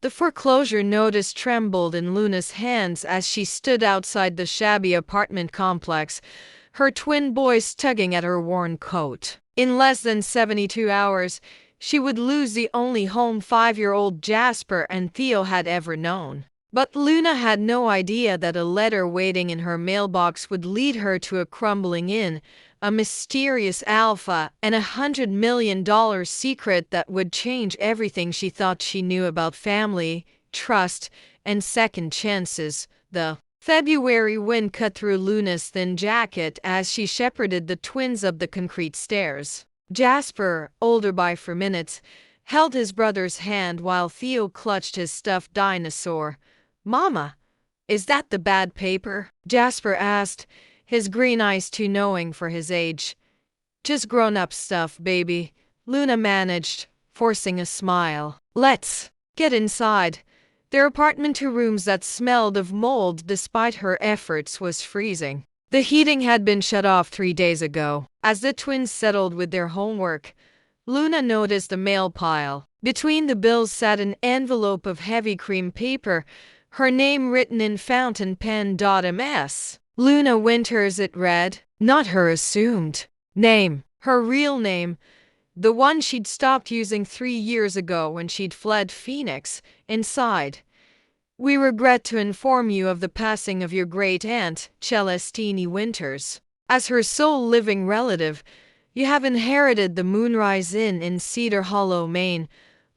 The foreclosure notice trembled in Luna's hands as she stood outside the shabby apartment complex, her twin boys tugging at her worn coat. In less than 72 hours, she would lose the only home 5-year-old Jasper and Theo had ever known. But Luna had no idea that a letter waiting in her mailbox would lead her to a crumbling inn, a mysterious alpha, and $100 million secret that would change everything she thought she knew about family, trust, and second chances. The February wind cut through Luna's thin jacket as she shepherded the twins up the concrete stairs. Jasper, older by 4 minutes, held his brother's hand while Theo clutched his stuffed dinosaur. "Mama, is that the bad paper?" Jasper asked, his green eyes too knowing for his age. "Just grown-up stuff, baby," Luna managed, forcing a smile. "Let's get inside." Their apartment, 2 rooms that smelled of mold despite her efforts, was freezing. The heating had been shut off 3 days ago. As the twins settled with their homework, Luna noticed a mail pile. Between the bills sat an envelope of heavy cream paper, her name written in fountain pen. "Ms. Luna Winters," it read. Not her assumed name, her real name, the one she'd stopped using 3 years ago when she'd fled Phoenix. Inside, "We regret to inform you of the passing of your great-aunt, Celestine Winters. As her sole living relative, you have inherited the Moonrise Inn in Cedar Hollow, Maine."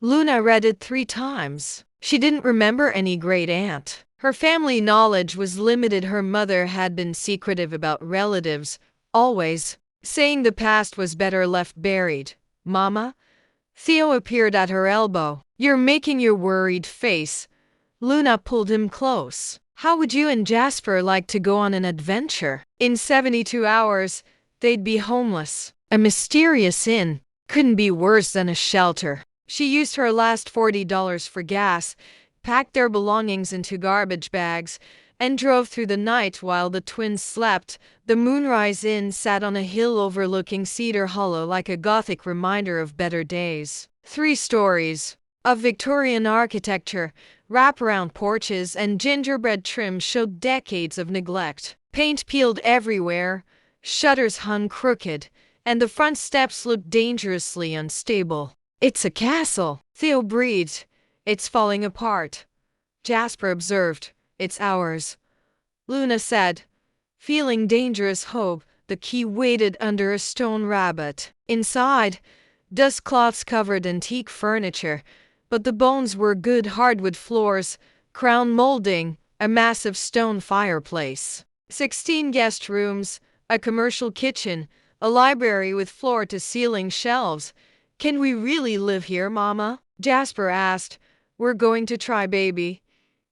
Luna read it 3 times. She didn't remember any great-aunt. Her family knowledge was limited. Her mother had been secretive about relatives, always saying the past was better left buried. "Mama?" Theo appeared at her elbow. "You're making your worried face." Luna pulled him close. "How would you and Jasper like to go on an adventure? In 72 hours, they'd be homeless. A mysterious inn couldn't be worse than a shelter." She used her last $40 for gas, packed their belongings into garbage bags, and drove through the night while the twins slept. The Moonrise Inn sat on a hill overlooking Cedar Hollow like a Gothic reminder of better days. 3 stories of Victorian architecture, wraparound porches, and gingerbread trim showed decades of neglect. Paint peeled everywhere, shutters hung crooked, and the front steps looked dangerously unstable. "It's a castle," Theo breathed. "It's falling apart." Jasper observed. "It's ours," Luna said, feeling dangerous hope. The key waited under a stone rabbit. Inside, dust cloths covered antique furniture, but the bones were good hardwood floors, crown molding, a massive stone fireplace. 16 guest rooms, a commercial kitchen, a library with floor-to-ceiling shelves. "Can we really live here, Mama?" Jasper asked. "We're going to try, baby."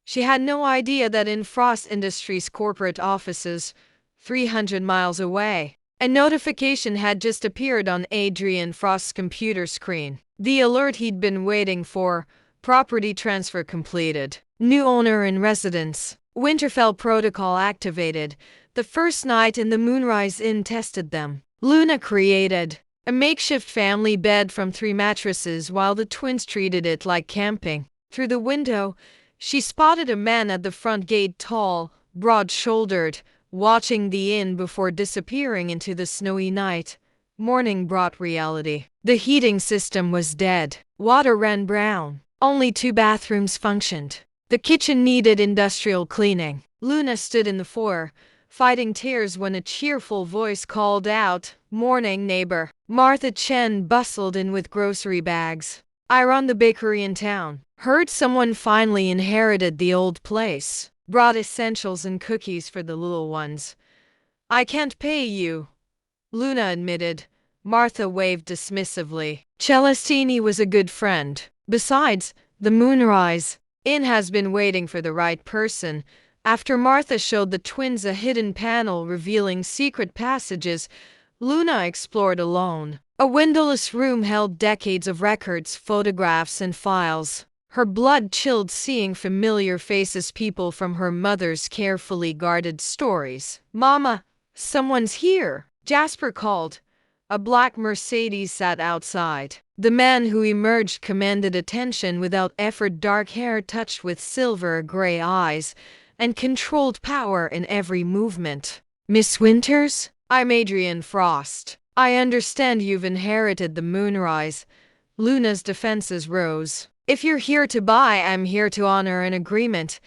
She had no idea that in Frost Industries' corporate offices, 300 miles away, a notification had just appeared on Adrian Frost's computer screen. The alert he'd been waiting for: property transfer completed. New owner in residence. Winterfell protocol activated. The first night in the Moonrise Inn tested them. Luna created a makeshift family bed from 3 mattresses while the twins treated it like camping. Through the window, she spotted a man at the front gate, tall, broad-shouldered, watching the inn before disappearing into the snowy night. Morning brought reality. The heating system was dead. Water ran brown. Only 2 bathrooms functioned. The kitchen needed industrial cleaning. Luna stood in the foyer, fighting tears when a cheerful voice called out, "Morning, neighbor." Martha Chen bustled in with grocery bags. "I run the bakery in town. Heard someone finally inherited the old place. Brought essentials and cookies for the little ones." "I can't pay you," Luna admitted. Martha waved dismissively. Celestine was a good friend. Besides, the Moonrise Inn has been waiting for the right person. After Martha showed the twins a hidden panel revealing secret passages, Luna explored alone. A windowless room held decades of records, photographs, and files. Her blood chilled seeing familiar faces, people from her mother's carefully guarded stories. "Mama, someone's here," Jasper called. A black Mercedes sat outside. The man who emerged commanded attention without effort, dark hair touched with silver gray eyes, and controlled power in every movement. Miss Winters? I'm Adrian Frost. I understand you've inherited the moonrise. Luna's defenses rose. If you're here to buy, I'm here to honor an agreement.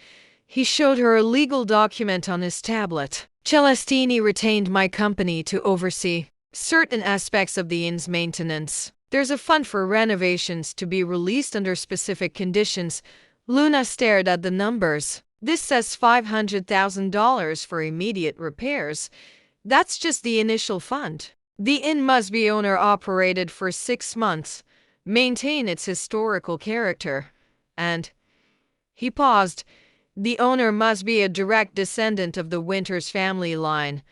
He showed her a legal document on his tablet. Celestini retained my company to oversee certain aspects of the inn's maintenance. There's a fund for renovations to be released under specific conditions. Luna stared at the numbers. This says $500,000 for immediate repairs. That's just the initial fund. The inn must be owner-operated for 6 months, maintain its historical character, and... He paused. The owner must be a direct descendant of the Winters family line.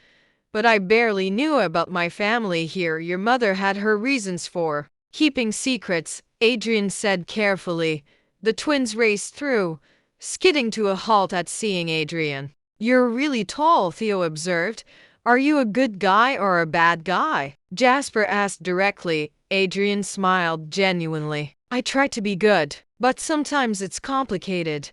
But I barely knew about my family here. Your mother had her reasons for keeping secrets, Adrian said carefully. The twins raced through, skidding to a halt at seeing Adrian. You're really tall, Theo observed. Are you a good guy or a bad guy? Jasper asked directly. Adrian smiled genuinely. I try to be good, but sometimes it's complicated.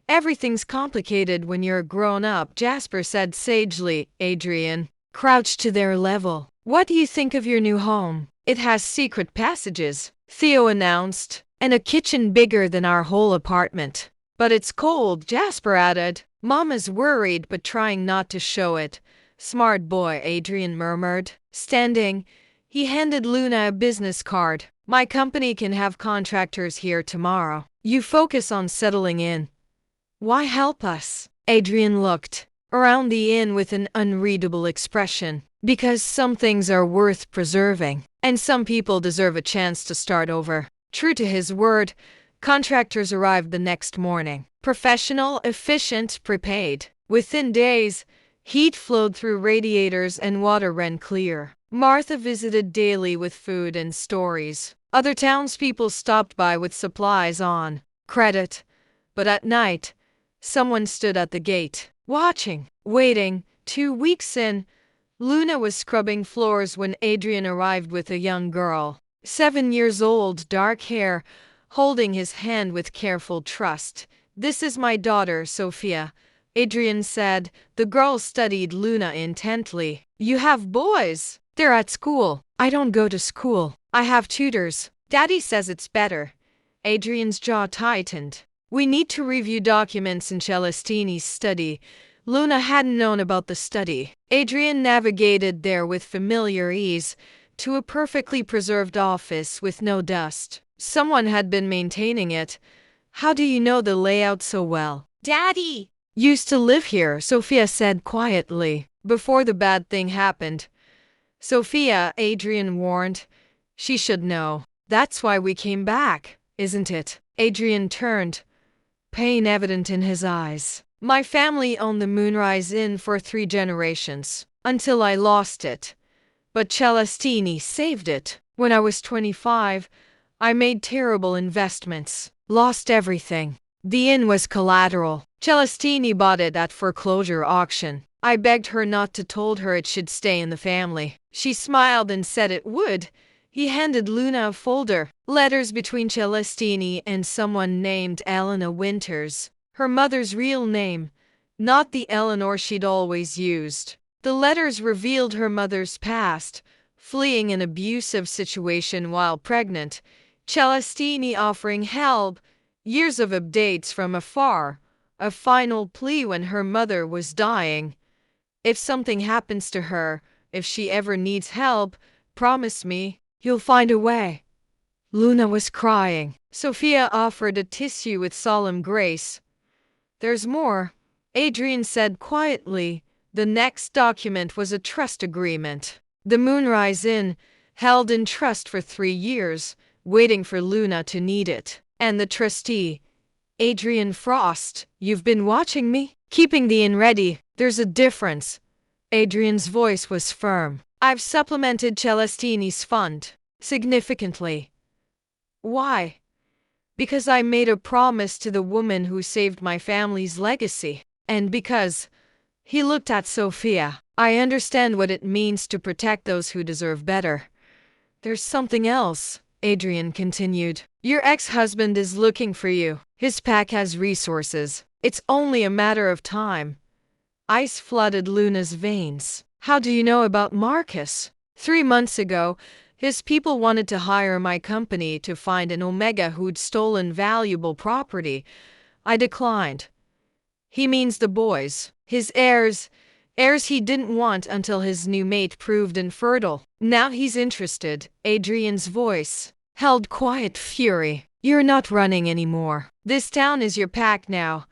Everything's complicated when you're grown up, Jasper said sagely. Adrian crouched to their level. What do you think of your new home? It has secret passages, Theo announced, and a kitchen bigger than our whole apartment. But it's cold, Jasper added. Mama's worried but trying not to show it. Smart boy, Adrian murmured. Standing, he handed Luna a business card. My company can have contractors here tomorrow. You focus on settling in. Why help us? Adrian looked around the inn with an unreadable expression. Because some things are worth preserving, and some people deserve a chance to start over. True to his word, contractors arrived the next morning. Professional, efficient, prepaid. Within days, heat flowed through radiators and water ran clear. Martha visited daily with food and stories. Other townspeople stopped by with supplies on credit. But at night, someone stood at the gate, watching, waiting. 2 weeks in, Luna was scrubbing floors when Adrian arrived with a young girl, 7 years old, dark hair, holding his hand with careful trust. This is my daughter, Sophia, Adrian said. The girl studied Luna intently. You have boys? They're at school. I don't go to school. I have tutors. Daddy says it's better. Adrian's jaw tightened. We need to review documents in Celestini's study. Luna hadn't known about the study. Adrian navigated there with familiar ease to a perfectly preserved office with no dust. Someone had been maintaining it. How do you know the layout so well? Daddy used to live here, Sophia said quietly, before the bad thing happened. Sophia, Adrian warned. She should know. That's why we came back, isn't it? Adrian turned, pain evident in his eyes. My family owned the Moonrise Inn for 3 generations, until I lost it. But Celestini saved it. When I was 25, I made terrible investments, lost everything. The inn was collateral. Celestini bought it at foreclosure auction. I begged her not to, told her it should stay in the family. She smiled and said it would. He handed Luna a folder, letters between Celestini and someone named Elena Winters, her mother's real name, not the Eleanor she'd always used. The letters revealed her mother's past, fleeing an abusive situation while pregnant, Celestini offering help, years of updates from afar, a final plea when her mother was dying. If something happens to her, if she ever needs help, promise me. You'll find a way. Luna was crying. Sophia offered a tissue with solemn grace. There's more, Adrian said quietly. The next document was a trust agreement. The Moonrise Inn, held in trust for 3 years, waiting for Luna to need it. And the trustee, Adrian Frost. You've been watching me? Keeping the inn ready. There's a difference. Adrian's voice was firm. I've supplemented Celestini's fund significantly. Why? Because I made a promise to the woman who saved my family's legacy. And because, he looked at Sophia, I understand what it means to protect those who deserve better. There's something else, Adrian continued. Your ex-husband is looking for you. His pack has resources. It's only a matter of time. Ice flooded Luna's veins. How do you know about Marcus? 3 months ago, his people wanted to hire my company to find an Omega who'd stolen valuable property. I declined. He means the boys, his heirs he didn't want until his new mate proved infertile. Now he's interested. Adrian's voice held quiet fury. You're not running anymore. This town is your pack now.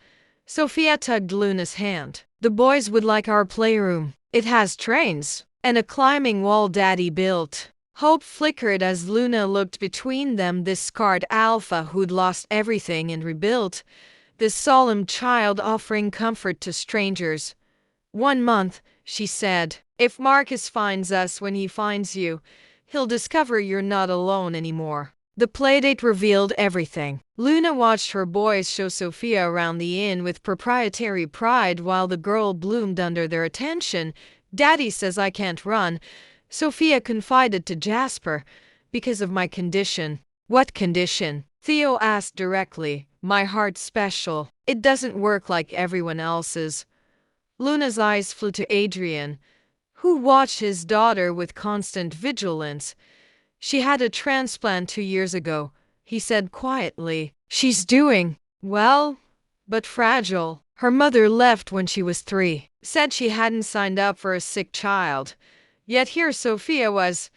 Sophia tugged Luna's hand. The boys would like our playroom. It has trains and a climbing wall Daddy built. Hope flickered as Luna looked between them, this scarred alpha who'd lost everything and rebuilt, this solemn child offering comfort to strangers. 1 month, she said. If Marcus finds us when he finds you, he'll discover you're not alone anymore. The playdate revealed everything. Luna watched her boys show Sophia around the inn with proprietary pride while the girl bloomed under their attention. Daddy says I can't run, Sophia confided to Jasper, because of my condition. What condition? Theo asked directly. My heart's special. It doesn't work like everyone else's. Luna's eyes flew to Adrian, who watched his daughter with constant vigilance. She had a transplant 2 years ago, he said quietly. She's doing well, but fragile. Her mother left when she was 3, said she hadn't signed up for a sick child. Yet here Sophia was,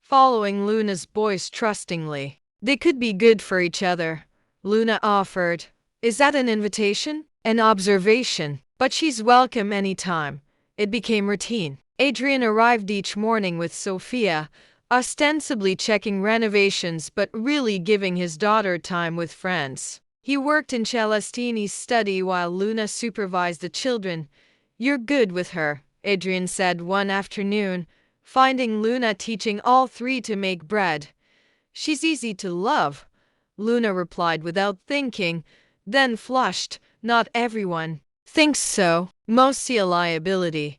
following Luna's boys trustingly. They could be good for each other, Luna offered. Is that an invitation? An observation? But she's welcome anytime. It became routine. Adrian arrived each morning with Sophia, ostensibly checking renovations but really giving his daughter time with friends. He worked in Celestini's study while Luna supervised the children. You're good with her, Adrian said one afternoon, finding Luna teaching all 3 to make bread. She's easy to love, Luna replied without thinking, then flushed. Not everyone thinks so. Most see a liability.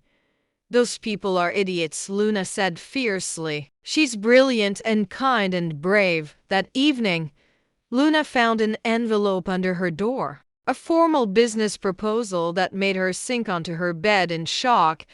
Those people are idiots, Luna said fiercely. She's brilliant and kind and brave. That evening, Luna found an envelope under her door. A formal business proposal that made her sink onto her bed in shock.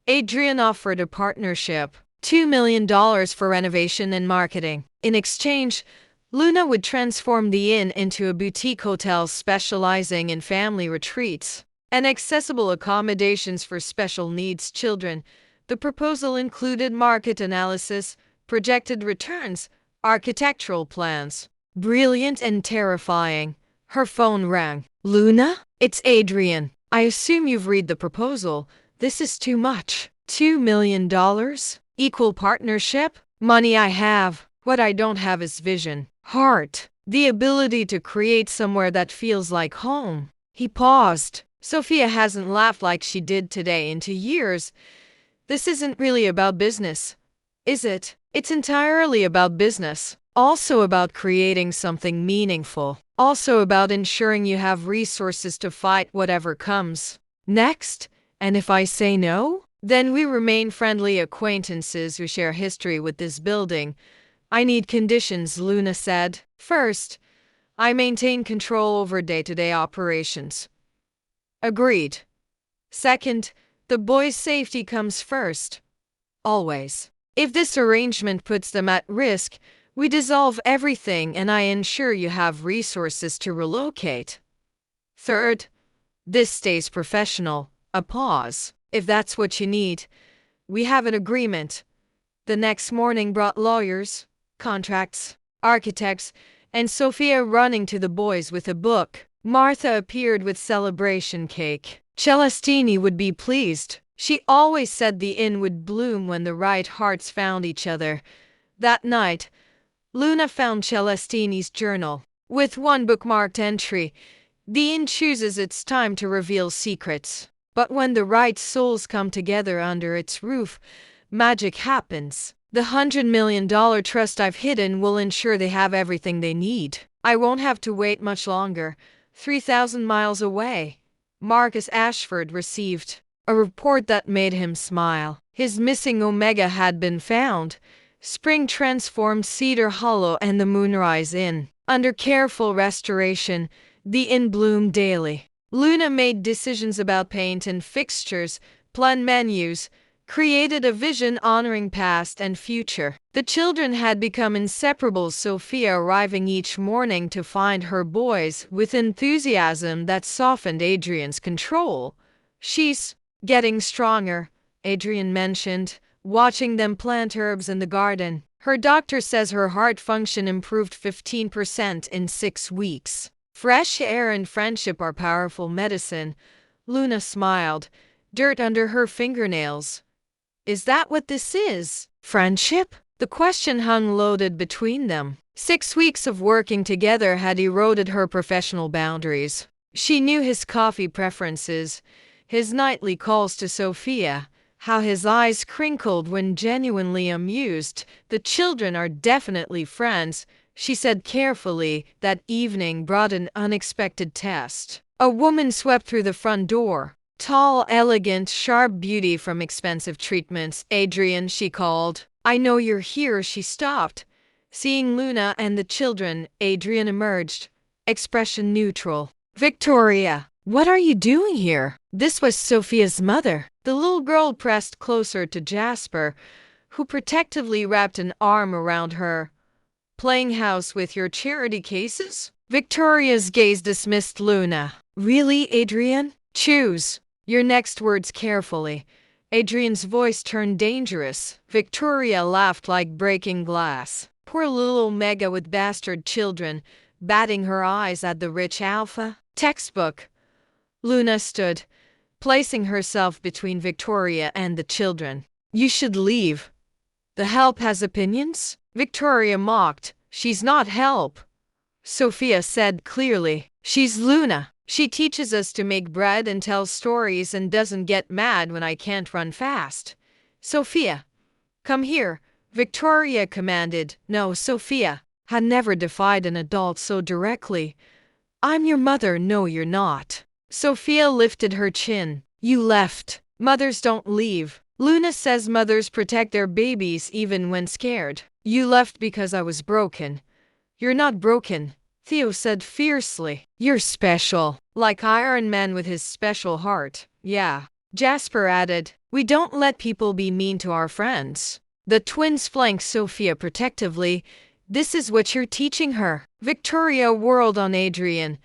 Adrian offered a partnership, $2 million for renovation and marketing. In exchange, Luna would transform the inn into a boutique hotel specializing in family retreats and accessible accommodations for special needs children. The proposal included market analysis, projected returns, architectural plans. Brilliant and terrifying. Her phone rang. Luna? It's Adrian. I assume you've read the proposal. This is too much. $2 million? Equal partnership? Money I have. What I don't have is vision. Heart. The ability to create somewhere that feels like home. He paused. Sophia hasn't laughed like she did today in 2 years. This isn't really about business, is it? It's entirely about business. Also about creating something meaningful. Also about ensuring you have resources to fight whatever comes next. And if I say no, then we remain friendly acquaintances who share history with this building. I need conditions, Luna said. First, I maintain control over day-to-day operations. Agreed. Second, the boys' safety comes first. Always. If this arrangement puts them at risk, we dissolve everything and I ensure you have resources to relocate. Third, this stays professional. A pause. If that's what you need, we have an agreement. The next morning brought lawyers, contracts, architects, and Sophia running to the boys with a book. Martha appeared with celebration cake. Celestini would be pleased. She always said the inn would bloom when the right hearts found each other. That night, Luna found Celestini's journal. With one bookmarked entry, the inn chooses its time to reveal secrets. But when the right souls come together under its roof, magic happens. The $100 million trust I've hidden will ensure they have everything they need. I won't have to wait much longer. 3,000 miles away, Marcus Ashford received a report that made him smile. His missing Omega had been found. Spring transformed Cedar Hollow and the Moonrise Inn. Under careful restoration, the inn bloomed daily. Luna made decisions about paint and fixtures, planned menus, created a vision honoring past and future. The children had become inseparable, Sophia arriving each morning to find her boys with enthusiasm that softened Adrian's control. She's getting stronger, Adrian mentioned, watching them plant herbs in the garden. Her doctor says her heart function improved 15% in 6 weeks. Fresh air and friendship are powerful medicine. Luna smiled, dirt under her fingernails. Is that what this is? Friendship? The question hung loaded between them. 6 weeks of working together had eroded her professional boundaries. She knew his coffee preferences, his nightly calls to Sophia, how his eyes crinkled when genuinely amused. The children are definitely friends, she said carefully. That evening brought an unexpected test. A woman swept through the front door. Tall, elegant, sharp beauty from expensive treatments. Adrian, she called. I know you're here. She stopped. Seeing Luna and the children, Adrian emerged, expression neutral. Victoria, what are you doing here? This was Sophia's mother. The little girl pressed closer to Jasper, who protectively wrapped an arm around her. Playing house with your charity cases? Victoria's gaze dismissed Luna. Really, Adrian? Choose your next words carefully. Adrian's voice turned dangerous. Victoria laughed like breaking glass. Poor little Omega with bastard children, batting her eyes at the rich alpha textbook. Luna stood, placing herself between Victoria and the children. You should leave. The help has opinions? Victoria mocked. She's not help. Sophia said clearly. She's Luna. She teaches us to make bread and tell stories and doesn't get mad when I can't run fast. Sophia, come here, Victoria commanded. No, Sophia had never defied an adult so directly. I'm your mother. No, you're not. Sophia lifted her chin. You left. Mothers don't leave. Luna says mothers protect their babies even when scared. You left because I was broken. You're not broken, Theo said fiercely. You're special. Like Iron Man with his special heart. Yeah. Jasper added. We don't let people be mean to our friends. The twins flanked Sophia protectively. This is what you're teaching her. Victoria whirled on Adrian.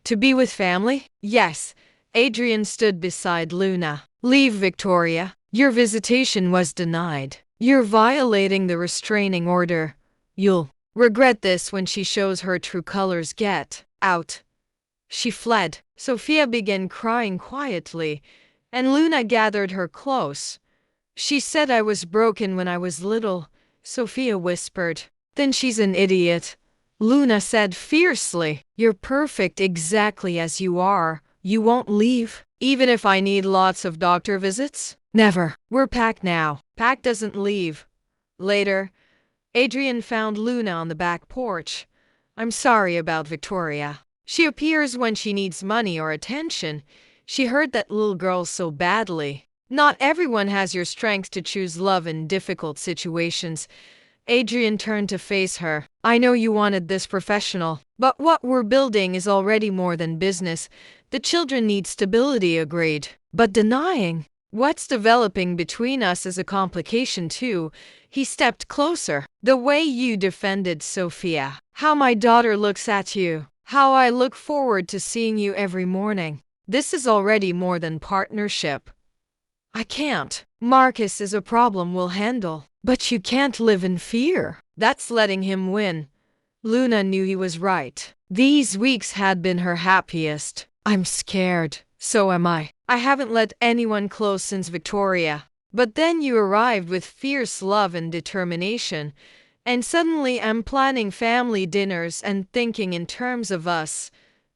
To be with family? Yes. Adrian stood beside Luna. Leave, Victoria. Your visitation was denied. You're violating the restraining order. You'll regret this when she shows her true colors. Get out. She fled. Sophia began crying quietly, and Luna gathered her close. She said I was broken when I was little, Sophia whispered. Then she's an idiot, Luna said fiercely. You're perfect exactly as you are. You won't leave, even if I need lots of doctor visits? Never. We're packed now. Pack doesn't leave. Later, Adrian found Luna on the back porch. I'm sorry about Victoria. She appears when she needs money or attention. She hurt that little girl so badly. Not everyone has your strength to choose love in difficult situations. Adrian turned to face her. I know you wanted this professional, but what we're building is already more than business. The children need stability, agreed. But denying what's developing between us is a complication too. He stepped closer. The way you defended Sophia, how my daughter looks at you, how I look forward to seeing you every morning. This is already more than partnership. I can't. Marcus is a problem we'll handle. But you can't live in fear. That's letting him win. Luna knew he was right. These weeks had been her happiest. I'm scared. So am I. I haven't let anyone close since Victoria. But then you arrived with fierce love and determination. And suddenly I'm planning family dinners and thinking in terms of us.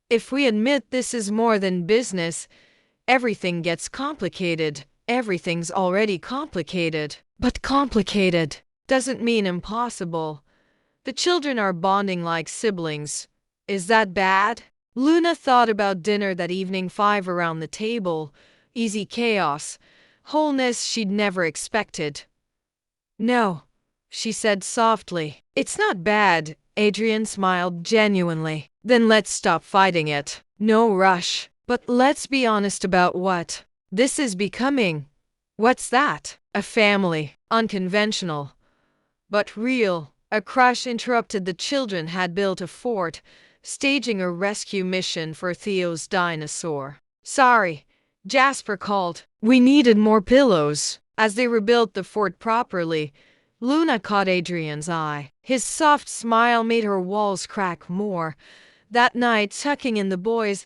If we admit this is more than business, everything gets complicated. Everything's already complicated. But complicated doesn't mean impossible. The children are bonding like siblings. Is that bad? Luna thought about dinner that evening. 5 around the table. Easy chaos. Wholeness she'd never expected. No. she said softly. It's not bad, Adrian smiled genuinely. Then let's stop fighting it. No rush. But let's be honest about what this is becoming. What's that? A family. Unconventional, but real. A crash interrupted. The children had built a fort, staging a rescue mission for Theo's dinosaur. Sorry, Jasper called. We needed more pillows. As they rebuilt the fort properly, Luna caught Adrian's eye. His soft smile made her walls crack more. That night, tucking in the boys,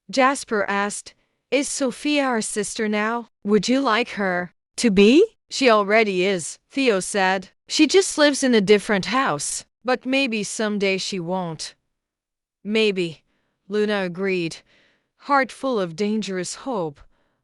Jasper asked, Is Sophia our sister now? Would you like her to be? She already is, Theo said. She just lives in a different house. But maybe someday she won't. Maybe, Luna agreed, heart full of dangerous hope.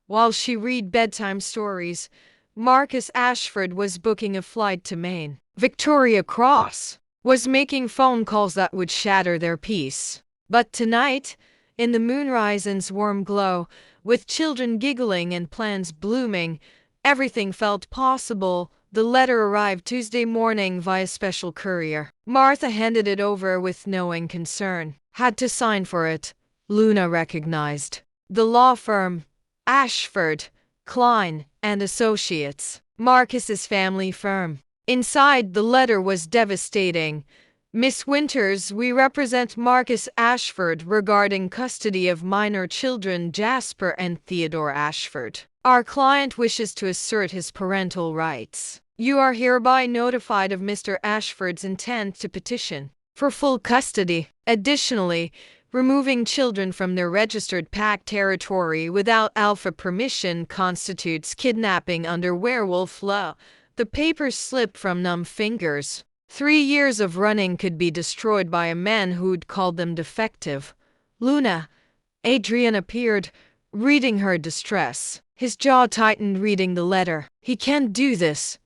While she read bedtime stories, Marcus Ashford was booking a flight to Maine. Victoria Cross was making phone calls that would shatter their peace. But tonight, in the moonrise's warm glow, with children giggling and plans blooming, everything felt possible. The letter arrived Tuesday morning via special courier. Martha handed it over with knowing concern. Had to sign for it, Luna recognized. The law firm, Ashford, Klein and Associates, Marcus's family firm. Inside, the letter was devastating. Miss Winters, we represent Marcus Ashford regarding custody of minor children Jasper and Theodore Ashford. Our client wishes to assert his parental rights. You are hereby notified of Mr. Ashford's intent to petition for full custody. Additionally, removing children from their registered pack territory without alpha permission constitutes kidnapping under werewolf law. The papers slipped from numb fingers. 3 years of running could be destroyed by a man who'd called them defective. Luna. Adrian appeared, reading her distress. His jaw tightened reading the letter. He can't do this.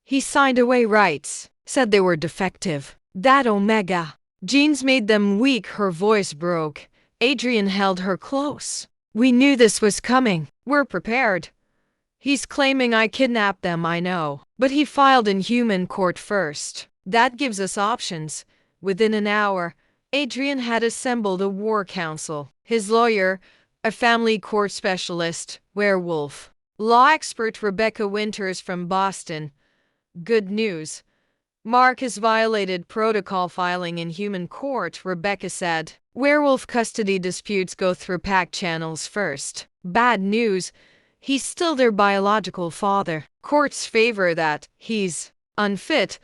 He signed away rights, said they were defective. That Omega genes made them weak. Her voice broke. Adrian held her close. We knew this was coming. We're prepared. He's claiming I kidnapped them, I know. But he filed in human court first. That gives us options. Within an hour, Adrian had assembled a war council. His lawyer, a family court specialist, Werewolf, law expert Rebecca Winters from Boston. Good news. Marcus violated protocol filing in human court, Rebecca said. Werewolf custody disputes go through pack channels first. Bad news. He's still their biological father. Courts favor that. He's unfit,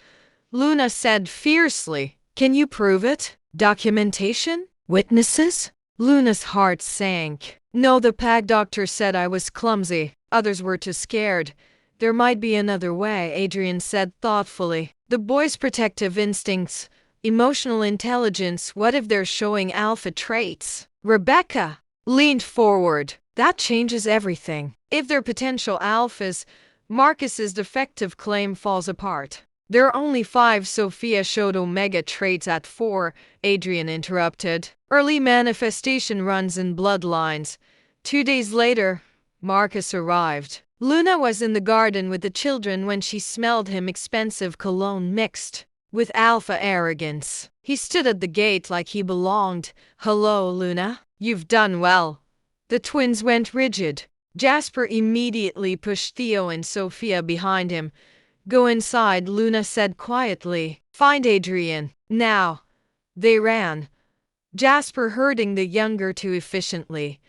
Luna said fiercely. Can you prove it? Documentation? Witnesses? Luna's heart sank. No, the pack doctor said I was clumsy. Others were too scared. There might be another way, Adrian said thoughtfully. The boy's protective instincts, emotional intelligence, what if they're showing alpha traits? Rebecca leaned forward. That changes everything. If they're potential alphas, Marcus's defective claim falls apart. There are only 5. Sophia showed omega traits at 4, Adrian interrupted. Early manifestation runs in bloodlines. 2 days later, Marcus arrived. Luna was in the garden with the children when she smelled him expensive cologne mixed with alpha arrogance. He stood at the gate like he belonged. Hello, Luna. You've done well. The twins went rigid. Jasper immediately pushed Theo and Sophia behind him. Go inside, Luna said quietly. Find Adrian. Now. They ran. Jasper herding the younger two efficiently.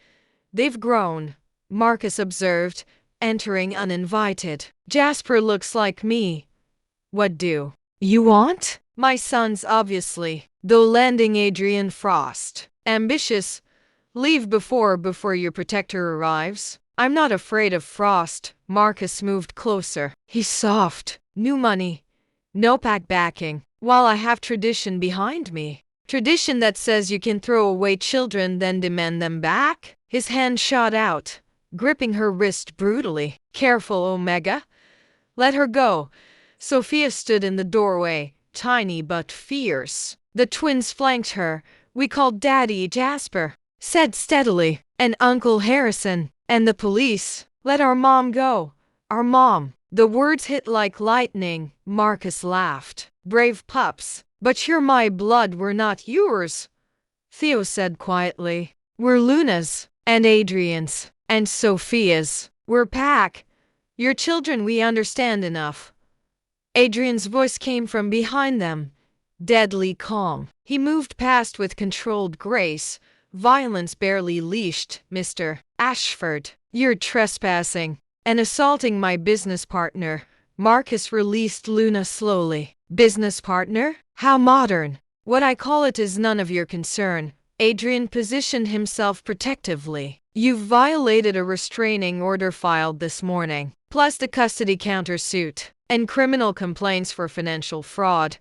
They've grown, Marcus observed, entering uninvited. Jasper looks like me. What do you want? My sons, obviously. Though landing Adrian Frost. Ambitious. Leave before your protector arrives. I'm not afraid of Frost. Marcus moved closer. He's soft. New money. No pack backing. While I have tradition behind me. Tradition that says you can throw away children then demand them back? His hand shot out, gripping her wrist brutally. Careful, Omega. Let her go. Sophia stood in the doorway, tiny but fierce. The twins flanked her. We called Daddy, Jasper said steadily, and Uncle Harrison, and the police. Let our mom go. Our mom. The words hit like lightning. Marcus laughed. Brave pups. But you're my blood, we're not yours, Theo said quietly. We're Luna's, and Adrian's, and Sophia's. We're pack. Your children, we understand enough. Adrian's voice came from behind them, deadly calm. He moved past with controlled grace. Violence barely leashed. Mr. Ashford, you're trespassing and assaulting my business partner. Marcus released Luna slowly. Business partner? How modern. What I call it is none of your concern. Adrian positioned himself protectively. You've violated a restraining order filed this morning, plus the custody countersuit, and criminal complaints for financial fraud.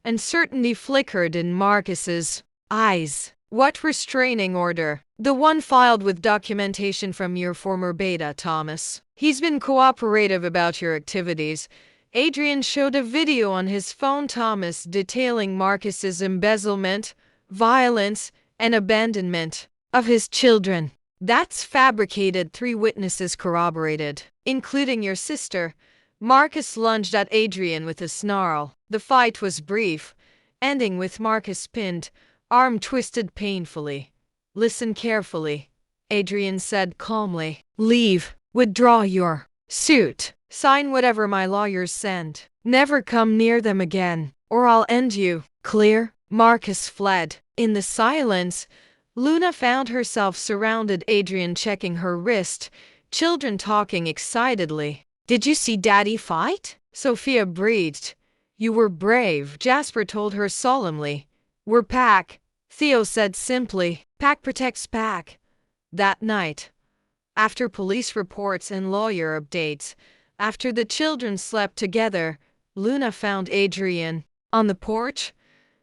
Uncertainty flickered in Marcus's eyes. What restraining order? The one filed with documentation from your former beta, Thomas. He's been cooperative about your activities. Adrian showed a video on his phone, Thomas, detailing Marcus's embezzlement, violence, and abandonment of his children. That's fabricated, 3 witnesses corroborated, including your sister. Marcus lunged at Adrian with a snarl. The fight was brief, ending with Marcus pinned, arm twisted painfully. Listen carefully, Adrian said calmly. Leave. Withdraw your suit. Sign whatever my lawyers send. Never come near them again, or I'll end you. Clear? Marcus fled. In the silence, Luna found herself surrounded. Adrian checking her wrist, children talking excitedly. Did you see Daddy fight? Sophia breathed. You were brave, Jasper told her solemnly. We're pack, Theo said simply. Pack protects pack. That night, after police reports and lawyer updates, after the children slept together, Luna found Adrian on the porch.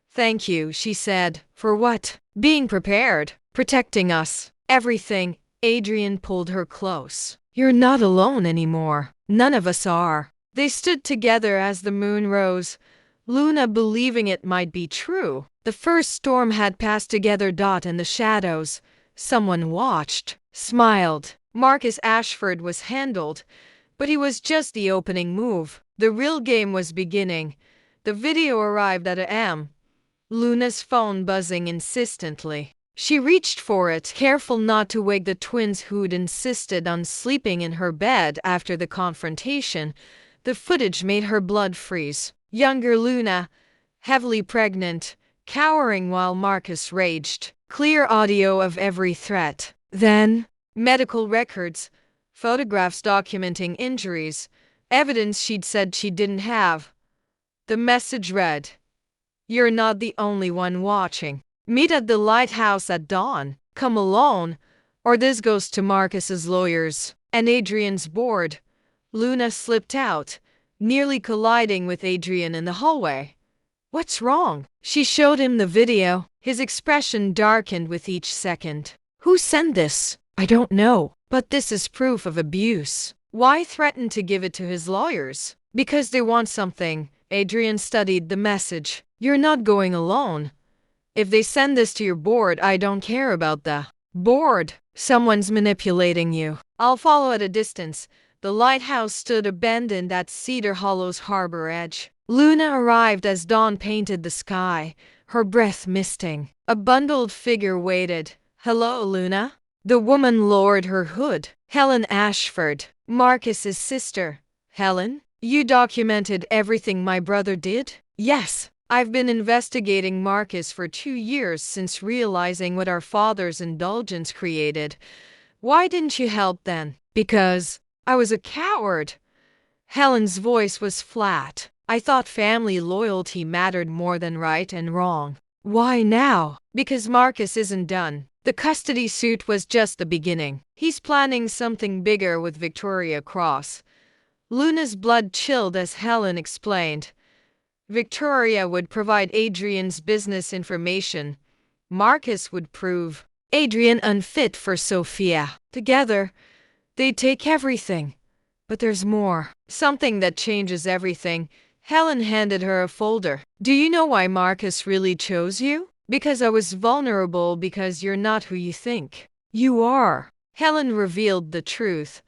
Thank you, she said. For what? Being prepared, protecting us, everything. Adrian pulled her close. You're not alone anymore. None of us are. They stood together as the moon rose, Luna believing it might be true. The first storm had passed together. In the shadows, someone watched, smiled. Marcus Ashford was handled, but he was just the opening move. The real game was beginning. The video arrived at a.m. Luna's phone buzzing insistently. She reached for it, careful not to wake the twins who'd insisted on sleeping in her bed after the confrontation. The footage made her blood freeze. Younger Luna, heavily pregnant, cowering while Marcus raged. Clear audio of every threat. Then, medical records, photographs documenting injuries, evidence she'd said she didn't have. The message read, You're not the only one watching. Meet at the lighthouse at dawn. Come alone, or this goes to Marcus's lawyers. And Adrian's board. Luna slipped out, nearly colliding with Adrian in the hallway. What's wrong? She showed him the video. His expression darkened with each second. Who sent this? I don't know, but this is proof of abuse. Why threaten to give it to his lawyers? Because they want something. Adrian studied the message. You're not going alone. If they send this to your board, I don't care about the board. Someone's manipulating you. I'll follow at a distance. The lighthouse stood abandoned at Cedar Hollow's harbor edge. Luna arrived as dawn painted the sky, her breath misting. A bundled figure waited. Hello, Luna? The woman lowered her hood. Helen Ashford, Marcus's sister. Helen, you documented everything my brother did? Yes. I've been investigating Marcus for 2 years since realizing what our father's indulgence created. Why didn't you help then? Because I was a coward. Helen's voice was flat. I thought family loyalty mattered more than right and wrong. Why now? Because Marcus isn't done. The custody suit was just the beginning. He's planning something bigger with Victoria Cross. Luna's blood chilled as Helen explained. Victoria would provide Adrian's business information. Marcus would prove Adrian unfit for Sophia. Together, they'd take everything. But there's more. Something that changes everything. Helen handed her a folder. Do you know why Marcus really chose you? Because I was vulnerable, because you're not who you think you are. Helen revealed the truth.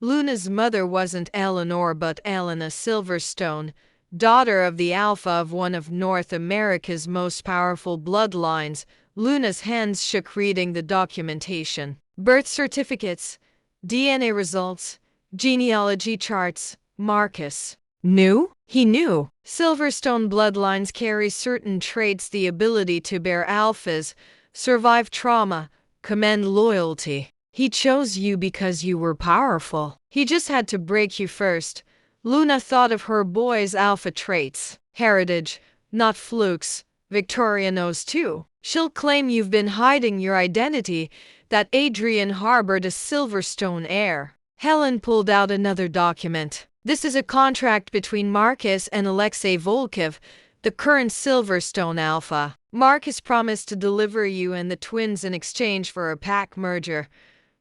Luna's mother wasn't Eleanor but Elena Silverstone, daughter of the Alpha of one of North America's most powerful bloodlines. Luna's hands shook reading the documentation. Birth certificates, DNA results, genealogy charts. Marcus knew? He knew. Silverstone bloodlines carry certain traits: the ability to bear alphas, survive trauma, command loyalty. He chose you because you were powerful. He just had to break you first. Luna thought of her boy's alpha traits. Heritage, not flukes. Victoria knows too. She'll claim you've been hiding your identity, that Adrian harbored a Silverstone heir. Helen pulled out another document. This is a contract between Marcus and Alexei Volkov, the current Silverstone Alpha. Marcus promised to deliver you and the twins in exchange for a pack merger.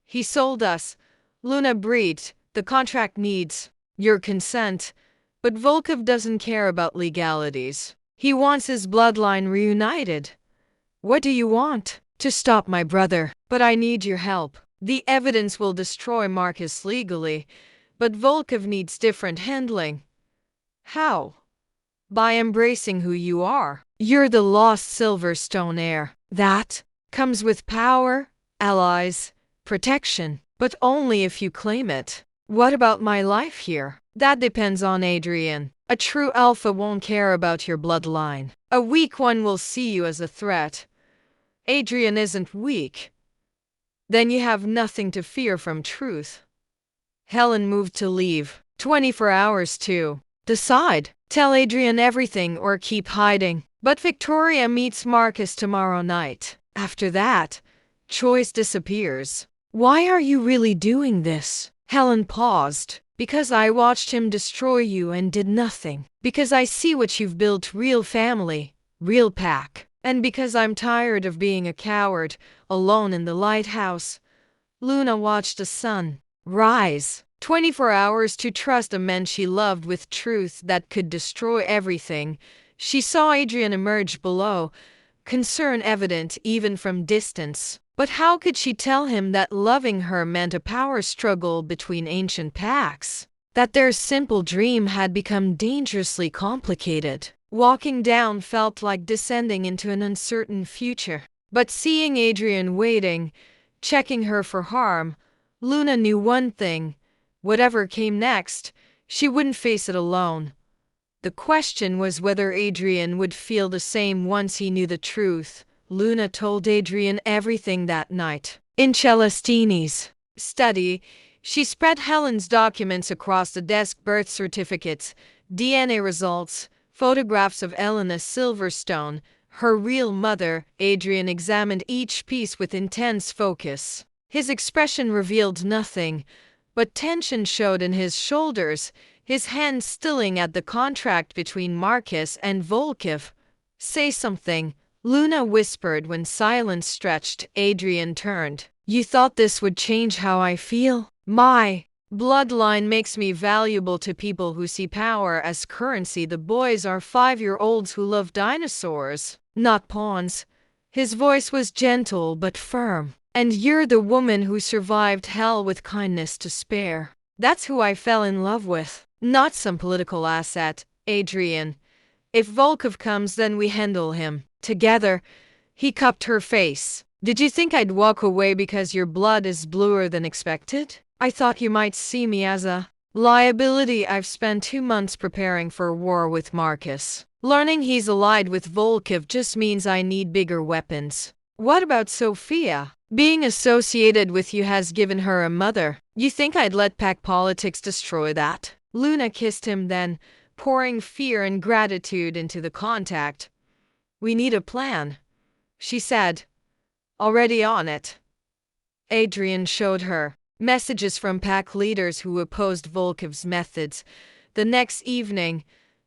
He sold us. Luna breathed. The contract needs your consent. But Volkov doesn't care about legalities. He wants his bloodline reunited. What do you want? To stop my brother. But I need your help. The evidence will destroy Marcus legally, but Volkov needs different handling. How? By embracing who you are. You're the lost Silverstone heir. That comes with power, allies, protection, but only if you claim it. What about my life here? That depends on Adrian. A true alpha won't care about your bloodline. A weak one will see you as a threat. Adrian isn't weak. Then you have nothing to fear from truth. Helen moved to leave. 24 hours to decide. Tell Adrian everything or keep hiding. But Victoria meets Marcus tomorrow night. After that, choice disappears. Why are you really doing this? Helen paused. Because I watched him destroy you and did nothing. Because I see what you've built: real family, real pack. And because I'm tired of being a coward, alone in the lighthouse. Luna watched the sun rise. 24 hours to trust a man she loved with truth that could destroy everything. She saw Adrian emerge below, concern evident even from distance. But how could she tell him that loving her meant a power struggle between ancient packs? That their simple dream had become dangerously complicated. Walking down felt like descending into an uncertain future. But seeing Adrian waiting, checking her for harm, Luna knew one thing. Whatever came next, she wouldn't face it alone. The question was whether Adrian would feel the same once he knew the truth. Luna told Adrian everything that night. In Celestini's study, she spread Helen's documents across the desk: birth certificates, DNA results, photographs of Elena Silverstone, her real mother. Adrian examined each piece with intense focus. His expression revealed nothing, but tension showed in his shoulders, his hand stilling at the contract between Marcus and Volkov. Say something, Luna whispered when silence stretched. Adrian turned. You thought this would change how I feel? My bloodline makes me valuable to people who see power as currency. The boys are 5-year-olds who love dinosaurs, not pawns. His voice was gentle but firm. And you're the woman who survived hell with kindness to spare. That's who I fell in love with, not some political asset. Adrian, if Volkov comes, then we handle him together. He cupped her face. Did you think I'd walk away because your blood is bluer than expected? I thought you might see me as a liability. I've spent 2 months preparing for a war with Marcus. Learning he's allied with Volkov just means I need bigger weapons. What about Sophia? Being associated with you has given her a mother. You think I'd let pack politics destroy that? Luna kissed him then, pouring fear and gratitude into the contact. We need a plan, she said. Already on it. Adrian showed her messages from pack leaders who opposed Volkov's methods. The next evening,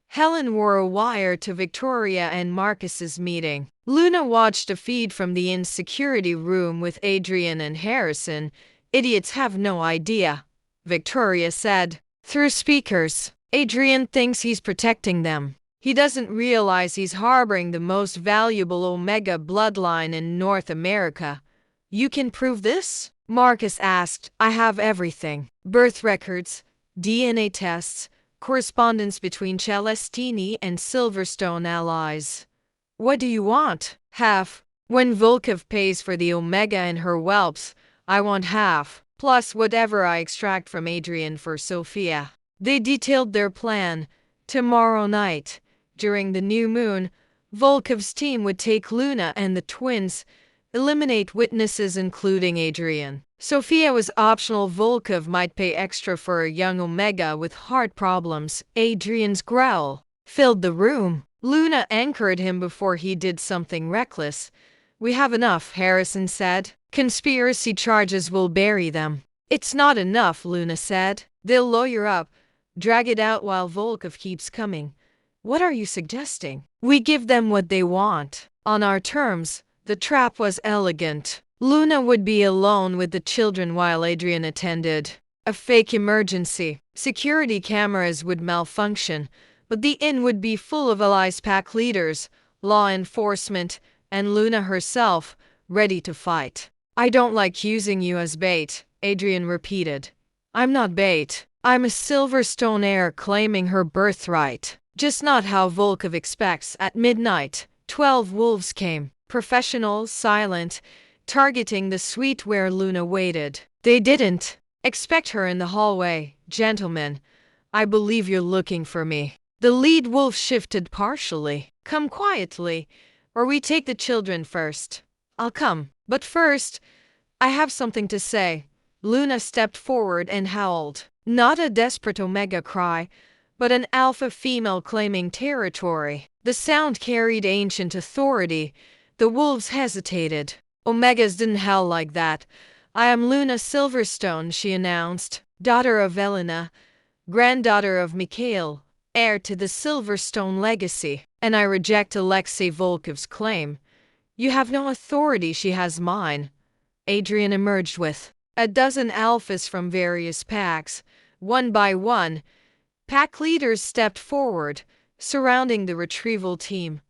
Helen wore a wire to Victoria and Marcus's meeting. Luna watched a feed from the insecurity room with Adrian and Harrison. Idiots have no idea, Victoria said. Through speakers, Adrian thinks he's protecting them. He doesn't realize he's harboring the most valuable Omega bloodline in North America. You can prove this? Marcus asked. I have everything. Birth records, DNA tests, correspondence between Celestini and Silverstone allies. What do you want? Half. When Volkov pays for the Omega and her whelps, I want half, plus whatever I extract from Adrian for Sophia. They detailed their plan. Tomorrow night, during the new moon, Volkov's team would take Luna and the twins, eliminate witnesses including Adrian. Sophia was optional. Volkov might pay extra for a young Omega with heart problems. Adrian's growl filled the room. Luna anchored him before he did something reckless. We have enough, Harrison said. Conspiracy charges will bury them. It's not enough, Luna said. They'll lawyer up, drag it out while Volkov keeps coming. What are you suggesting? We give them what they want. On our terms. The trap was elegant. Luna would be alone with the children while Adrian attended a fake emergency. Security cameras would malfunction, but the inn would be full of allies, pack leaders, law enforcement, and Luna herself, ready to fight. I don't like using you as bait, Adrian repeated. I'm not bait. I'm a Silverstone heir claiming her birthright. Just not how Volkov expects. At midnight, 12 wolves came. Professional, silent, targeting the suite where Luna waited. They didn't expect her in the hallway. Gentlemen, I believe you're looking for me. The lead wolf shifted partially. Come quietly, or we take the children first. I'll come, but first, I have something to say. Luna stepped forward and howled. Not a desperate Omega cry, but an alpha female claiming territory. The sound carried ancient authority. The wolves hesitated. Omegas didn't howl like that. I am Luna Silverstone, she announced, daughter of Elena, granddaughter of Mikhail, heir to the Silverstone legacy, and I reject Alexei Volkov's claim. You have no authority, she has mine. Adrian emerged with a dozen alphas from various packs. One by one, pack leaders stepped forward, surrounding the retrieval team.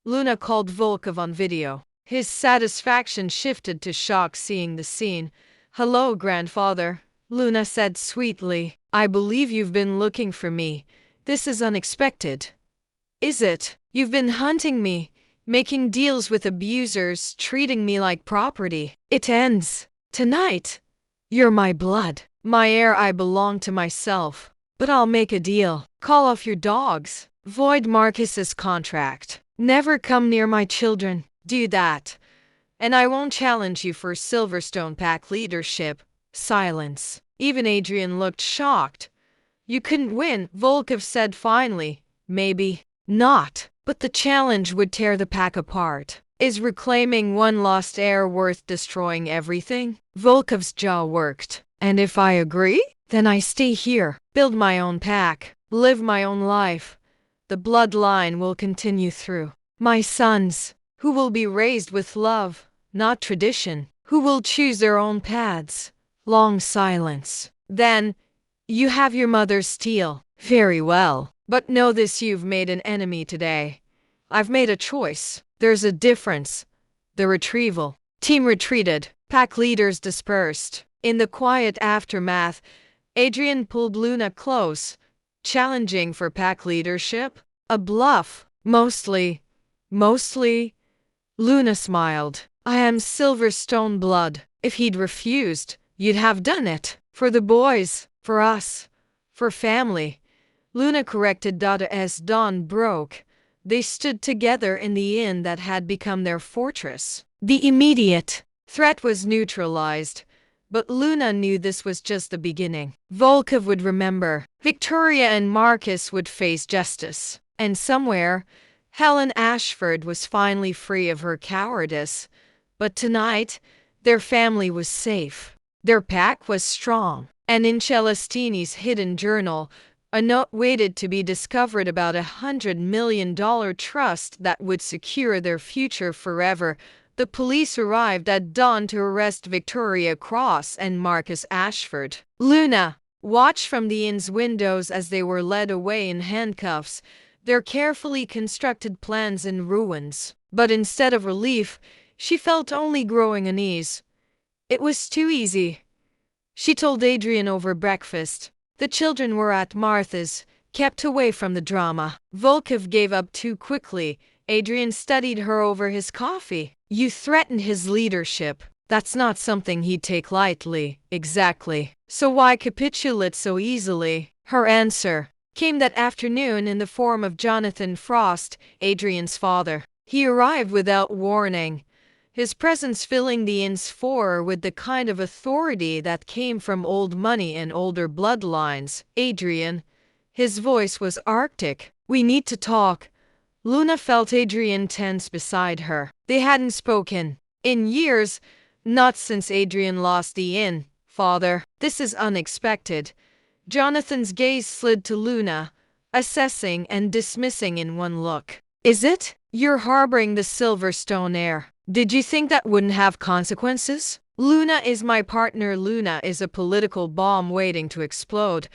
Luna called Volkov on video. His satisfaction shifted to shock seeing the scene. Hello, grandfather, Luna said sweetly. I believe you've been looking for me. This is unexpected. Is it? You've been hunting me, making deals with abusers, treating me like property. It ends tonight. You're my blood, my heir. I belong to myself. But I'll make a deal. Call off your dogs. Void Marcus's contract. Never come near my children. Do that. And I won't challenge you for Silverstone pack leadership. Silence. Even Adrian looked shocked. You couldn't win, Volkov said finally. Maybe not. But the challenge would tear the pack apart. Is reclaiming one lost heir worth destroying everything? Volkov's jaw worked. And if I agree? Then I stay here, build my own pack, live my own life. The bloodline will continue through my sons, who will be raised with love, not tradition, who will choose their own paths. Long silence. Then, you have your mother's steel. Very well. But know this, you've made an enemy today. I've made a choice. There's a difference. The retrieval team retreated. Pack leaders dispersed. In the quiet aftermath, Adrian pulled Luna close, challenging for pack leadership. A bluff. Mostly. Luna smiled. I am Silverstone blood. If he'd refused, you'd have done it. For the boys. For us. For family. Luna corrected. As dawn broke, they stood together in the inn that had become their fortress. The immediate threat was neutralized. But Luna knew this was just the beginning. Volkov would remember. Victoria and Marcus would face justice. And somewhere, Helen Ashford was finally free of her cowardice. But tonight, their family was safe. Their pack was strong. And in Celestini's hidden journal, a note waited to be discovered about $100 million trust that would secure their future forever. The police arrived at dawn to arrest Victoria Cross and Marcus Ashford. Luna watched from the inn's windows as they were led away in handcuffs, their carefully constructed plans in ruins. But instead of relief, she felt only growing unease. It was too easy. She told Adrian over breakfast. The children were at Martha's, kept away from the drama. Volkov gave up too quickly. Adrian studied her over his coffee. You threatened his leadership. That's not something he'd take lightly. Exactly. So why capitulate so easily? Her answer came that afternoon in the form of Jonathan Frost, Adrian's father. He arrived without warning, his presence filling the inn's floor with the kind of authority that came from old money and older bloodlines. Adrian, his voice was arctic. We need to talk. Luna felt Adrian tense beside her. They hadn't spoken in years, not since Adrian lost the inn. Father, this is unexpected. Jonathan's gaze slid to Luna, assessing and dismissing in one look. Is it? You're harboring the Silverstone heir. Did you think that wouldn't have consequences? Luna is my partner. Luna is a political bomb waiting to explode.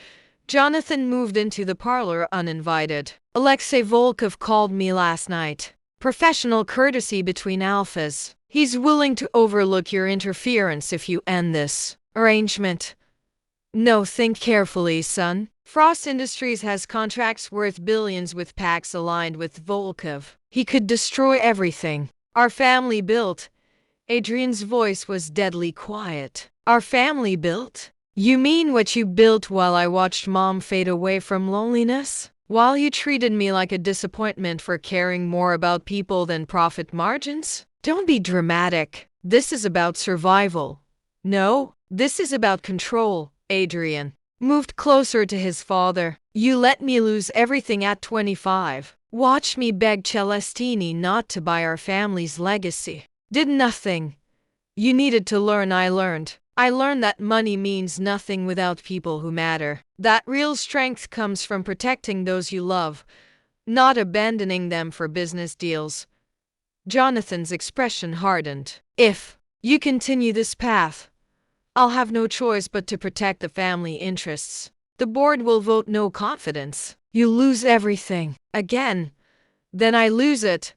Jonathan moved into the parlor uninvited. Alexei Volkov called me last night. Professional courtesy between alphas. He's willing to overlook your interference if you end this arrangement. No, think carefully, son. Frost Industries has contracts worth billions with PACs aligned with Volkov. He could destroy everything our family built. Adrian's voice was deadly quiet. Our family built? You mean what you built while I watched Mom fade away from loneliness? While you treated me like a disappointment for caring more about people than profit margins? Don't be dramatic. This is about survival. No, this is about control. Adrian moved closer to his father. You let me lose everything at 25. Watch me beg Celestini not to buy our family's legacy. Did nothing. You needed to learn. I learned. I learned that money means nothing without people who matter. That real strength comes from protecting those you love, not abandoning them for business deals. Jonathan's expression hardened. If you continue this path, I'll have no choice but to protect the family interests. The board will vote no confidence. You lose everything. Again. Then I lose it.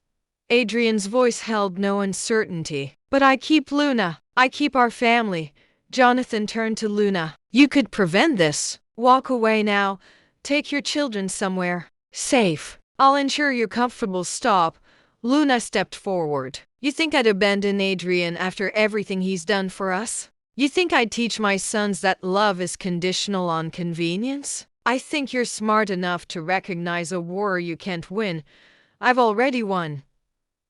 Adrian's voice held no uncertainty. But I keep Luna. I keep our family. Jonathan turned to Luna. You could prevent this. Walk away now. Take your children somewhere safe. I'll ensure you're comfortable. Stop. Luna stepped forward. You think I'd abandon Adrian after everything he's done for us? You think I'd teach my sons that love is conditional on convenience? I think you're smart enough to recognize a war you can't win. I've already won.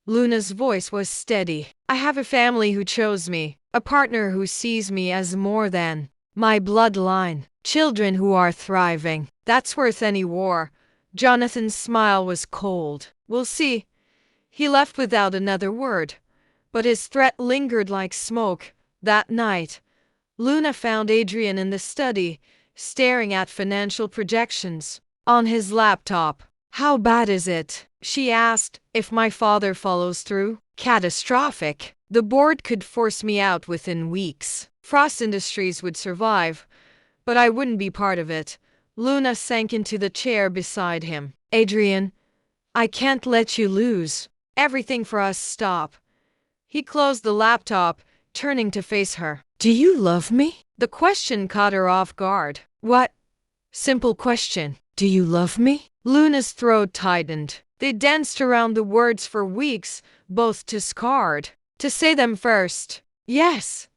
Luna's voice was steady. I have a family who chose me, a partner who sees me as more than my bloodline, children who are thriving. That's worth any war. Jonathan's smile was cold. We'll see. He left without another word, but his threat lingered like smoke. That night, Luna found Adrian in the study, staring at financial projections on his laptop. How bad is it? She asked. If my father follows through, catastrophic. The board could force me out within weeks. Frost Industries would survive, but I wouldn't be part of it. Luna sank into the chair beside him. Adrian, I can't let you lose everything for us. Stop. He closed the laptop, turning to face her. Do you love me? The question caught her off guard. What? Simple question. Do you love me? Luna's throat tightened. They danced around the words for weeks, both too scarred to say them first. Yes.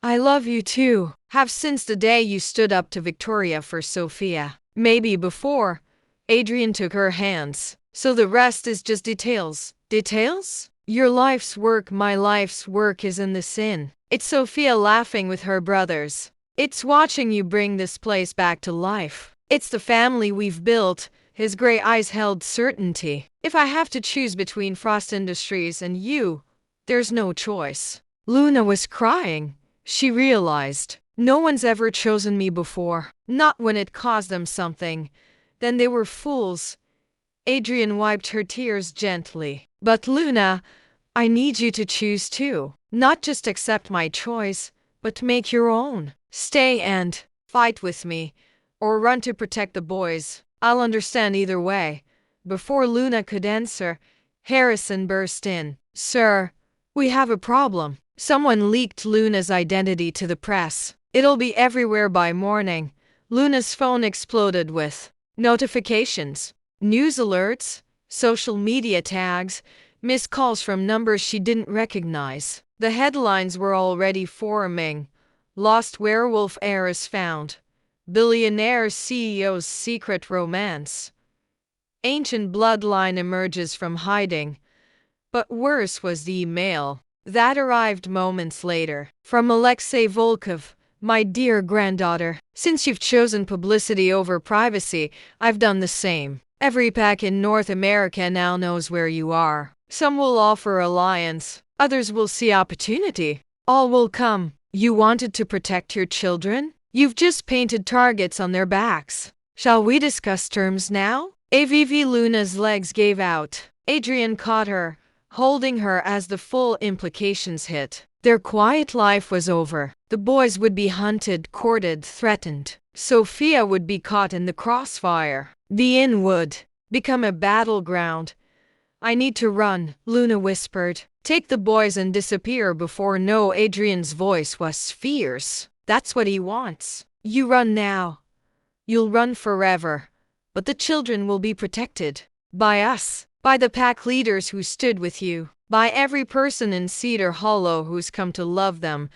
I love you too. Have since the day you stood up to Victoria for Sophia. Maybe before. Adrian took her hands. So the rest is just details. Details? Your life's work, my life's work is in the sin. It's Sophia laughing with her brothers. It's watching you bring this place back to life. It's the family we've built. His gray eyes held certainty. If I have to choose between Frost Industries and you, there's no choice. Luna was crying. She realized, no one's ever chosen me before. Not when it cost them something. Then they were fools. Adrian wiped her tears gently. But Luna, I need you to choose too. Not just accept my choice, but make your own. Stay and fight with me, or run to protect the boys. I'll understand either way. Before Luna could answer, Harrison burst in. Sir, we have a problem. Someone leaked Luna's identity to the press. It'll be everywhere by morning. Luna's phone exploded with notifications, news alerts, social media tags, missed calls from numbers she didn't recognize. The headlines were already forming. Lost werewolf heiress found. Billionaire CEO's secret romance. Ancient bloodline emerges from hiding. But worse was the email that arrived moments later. From Alexei Volkov, my dear granddaughter. Since you've chosen publicity over privacy, I've done the same. Every pack in North America now knows where you are. Some will offer alliance, others will see opportunity. All will come. You wanted to protect your children? You've just painted targets on their backs. Shall we discuss terms now? AVV Luna's legs gave out. Adrian caught her, holding her as the full implications hit. Their quiet life was over. The boys would be hunted, courted, threatened. Sophia would be caught in the crossfire. The inn would become a battleground. I need to run, Luna whispered. Take the boys and disappear before no. Adrian's voice was fierce. That's what he wants. You run now. You'll run forever. But the children will be protected. By us. By the pack leaders who stood with you. By every person in Cedar Hollow who's come to love them.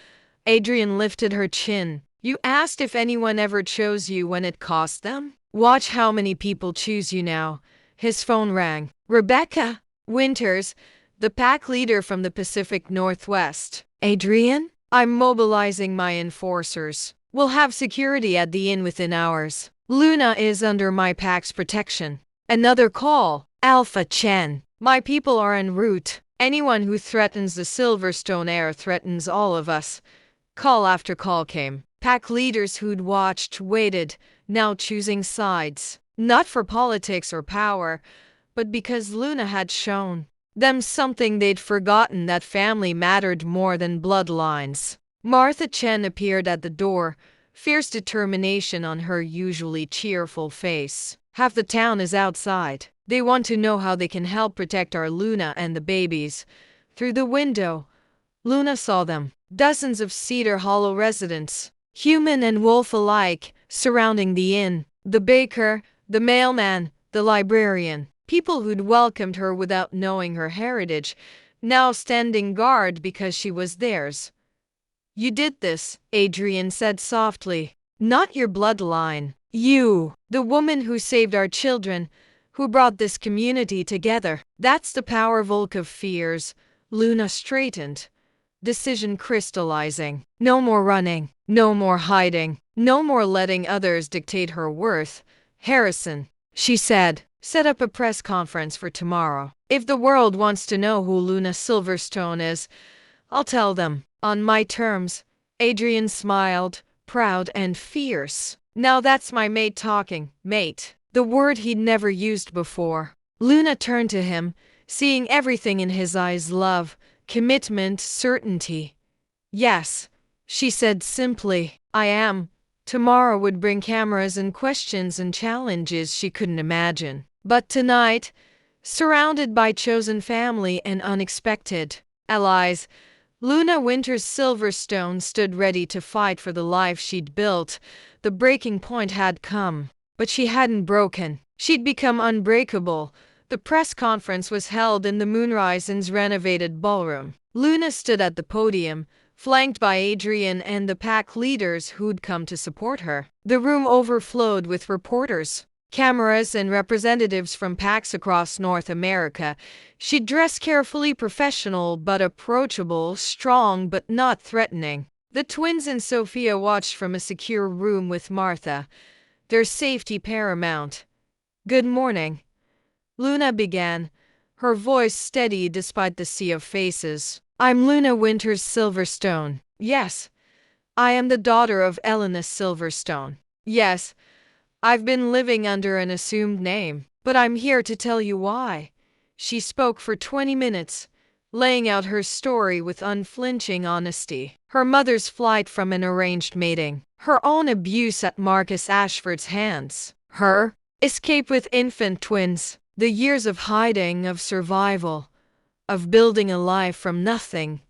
Adrian lifted her chin. You asked if anyone ever chose you when it cost them? Watch how many people choose you now. His phone rang. Rebecca Winters, the pack leader from the Pacific Northwest. Adrian? I'm mobilizing my enforcers. We'll have security at the inn within hours. Luna is under my pack's protection. Another call. Alpha Chen. My people are en route. Anyone who threatens the Silverstone heir threatens all of us. Call after call came. Pack leaders who'd watched, waited, now choosing sides. Not for politics or power, but because Luna had shown them something they'd forgotten, that family mattered more than bloodlines. Martha Chen appeared at the door, fierce determination on her usually cheerful face. Half the town is outside. They want to know how they can help protect our Luna and the babies. Through the window, Luna saw them. Dozens of Cedar Hollow residents, human and wolf alike, surrounding the inn. The baker, the mailman, the librarian. People who'd welcomed her without knowing her heritage, now standing guard because she was theirs. You did this, Adrian said softly. Not your bloodline. You, the woman who saved our children, who brought this community together. That's the power Volkov fears. Luna straightened. Decision crystallizing. No more running. No more hiding. No more letting others dictate her worth. Harrison, she said, set up a press conference for tomorrow. If the world wants to know who Luna Silverstone is, I'll tell them. On my terms. Adrian smiled, proud and fierce. Now that's my mate talking, mate. The word he'd never used before. Luna turned to him, seeing everything in his eyes: love, commitment, certainty. Yes, she said simply. I am. Tomorrow would bring cameras and questions and challenges she couldn't imagine. But tonight, surrounded by chosen family and unexpected allies, Luna Winters Silverstone stood ready to fight for the life she'd built. The breaking point had come, but she hadn't broken. She'd become unbreakable. The press conference was held in the Moonrise Inn's renovated ballroom. Luna stood at the podium, flanked by Adrian and the pack leaders who'd come to support her. The room overflowed with reporters, cameras, and representatives from packs across North America. She dressed carefully, professional but approachable, strong but not threatening. The twins and Sophia watched from a secure room with Martha, their safety paramount. Good morning, Luna began, her voice steady despite the sea of faces. I'm Luna Winters Silverstone. Yes, I am the daughter of Elena Silverstone. Yes, I've been living under an assumed name, but I'm here to tell you why. She spoke for 20 minutes, laying out her story with unflinching honesty. Her mother's flight from an arranged mating, her own abuse at Marcus Ashford's hands, her escape with infant twins, the years of hiding, of survival, of building a life from nothing.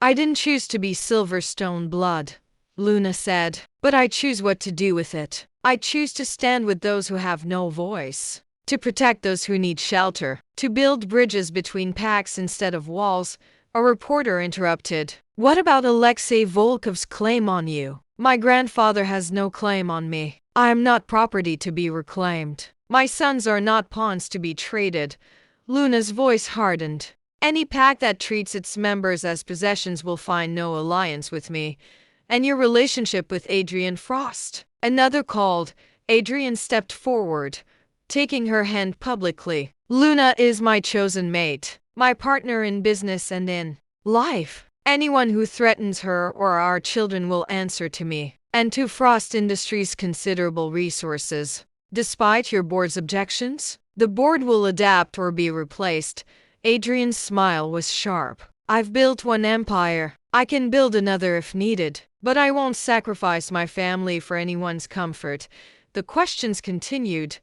I didn't choose to be Silverstone blood, Luna said, but I choose what to do with it. I choose to stand with those who have no voice, to protect those who need shelter, to build bridges between packs instead of walls. A reporter interrupted. What about Alexei Volkov's claim on you? My grandfather has no claim on me. I am not property to be reclaimed. My sons are not pawns to be traded. Luna's voice hardened. Any pack that treats its members as possessions will find no alliance with me. And your relationship with Adrian Frost? Another called. Adrian stepped forward, taking her hand publicly. Luna is my chosen mate, my partner in business and in life. Anyone who threatens her or our children will answer to me, and to Frost Industries' considerable resources. Despite your board's objections, the board will adapt or be replaced. Adrian's smile was sharp. I've built one empire. I can build another if needed, but I won't sacrifice my family for anyone's comfort. The questions continued,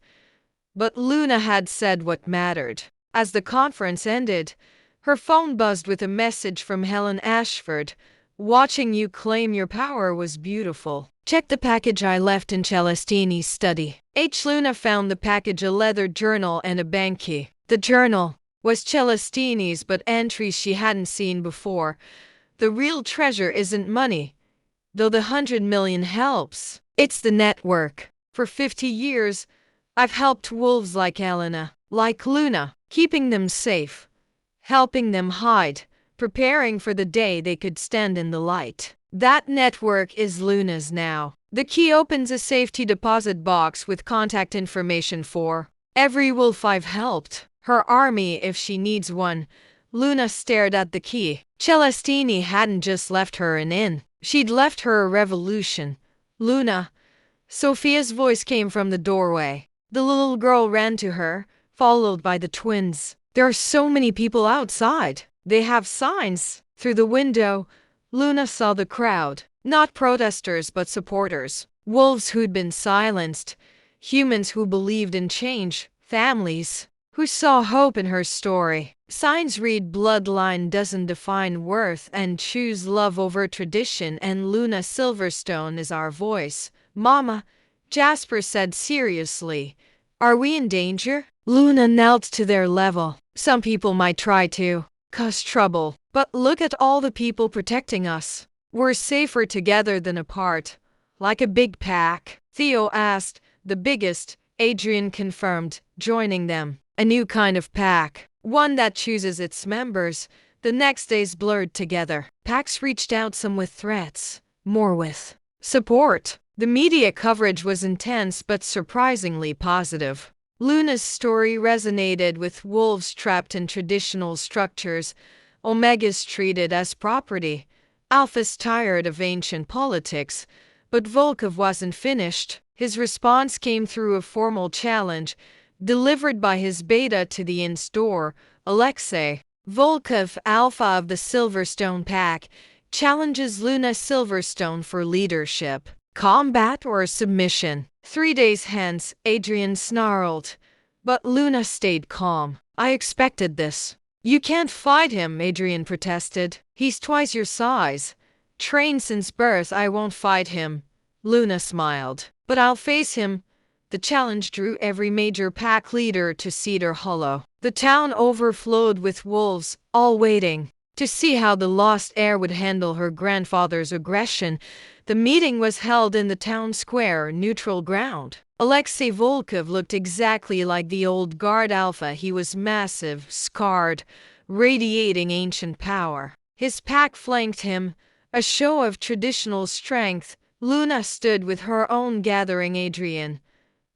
but Luna had said what mattered. As the conference ended, her phone buzzed with a message from Helen Ashford. Watching you claim your power was beautiful. Check the package I left in Celestini's study. Luna found the package, a leather journal and a bank key. The journal was Celestini's, but entries she hadn't seen before. The real treasure isn't money, though the 100 million helps. It's the network. For 50 years, I've helped wolves like Elena, like Luna, keeping them safe, helping them hide, preparing for the day they could stand in the light. That network is Luna's now. The key opens a safety deposit box with contact information for every wolf I've helped, her army if she needs one. Luna stared at the key. Celestini hadn't just left her an inn. She'd left her a revolution. Luna. Sophia's voice came from the doorway. The little girl ran to her, followed by the twins. There are so many people outside. They have signs. Through the window, Luna saw the crowd. Not protesters but supporters. Wolves who'd been silenced. Humans who believed in change. Families who saw hope in her story. Signs read bloodline doesn't define worth and choose love over tradition, and Luna Silverstone is our voice. Mama, Jasper said seriously, are we in danger? Luna knelt to their level. Some people might try to cause trouble, but look at all the people protecting us. We're safer together than apart. Like a big pack? Theo asked. The biggest, Adrian confirmed, joining them. A new kind of pack. One that chooses its members. The next days blurred together. Packs reached out, some with threats, more with support. The media coverage was intense but surprisingly positive. Luna's story resonated with wolves trapped in traditional structures, omegas treated as property, alphas tired of ancient politics. But Volkov wasn't finished. His response came through a formal challenge, delivered by his beta to the inn's door. Alexei Volkov, alpha of the Silverstone Pack, challenges Luna Silverstone for leadership, combat or submission. 3 days hence, Adrian snarled. But Luna stayed calm. I expected this. You can't fight him, Adrian protested. He's twice your size. Trained since birth. I won't fight him. Luna smiled. But I'll face him. The challenge drew every major pack leader to Cedar Hollow. The town overflowed with wolves, all waiting to see how the lost heir would handle her grandfather's aggression. The meeting was held in the town square, neutral ground. Alexei Volkov looked exactly like the old guard alpha. He was massive, scarred, radiating ancient power. His pack flanked him, a show of traditional strength. Luna stood with her own gathering Adrian.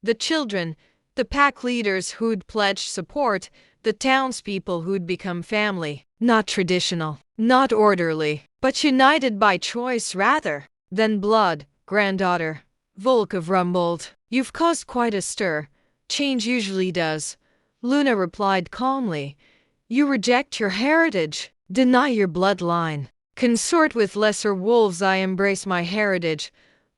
The children, the pack leaders who'd pledged support, the townspeople who'd become family. Not traditional, not orderly, but united by choice rather than blood. Granddaughter, Volkov rumbled. You've caused quite a stir. Change usually does. Luna replied calmly. You reject your heritage, deny your bloodline, consort with lesser wolves. I embrace my heritage.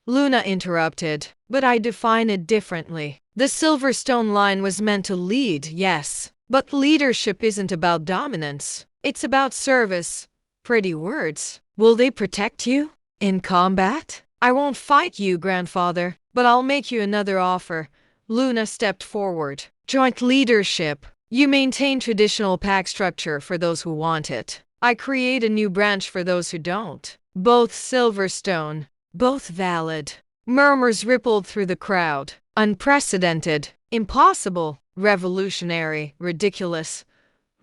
Luna interrupted. But I define it differently. The Silverstone line was meant to lead, yes. But leadership isn't about dominance. It's about service, Pretty words. Will they protect you? In combat? I won't fight you, grandfather, but I'll make you another offer. Luna stepped forward. Joint leadership. You maintain traditional pack structure for those who want it. I create a new branch for those who don't. Both Silverstone. Both valid. Murmurs rippled through the crowd. Unprecedented. Impossible. Revolutionary. Ridiculous.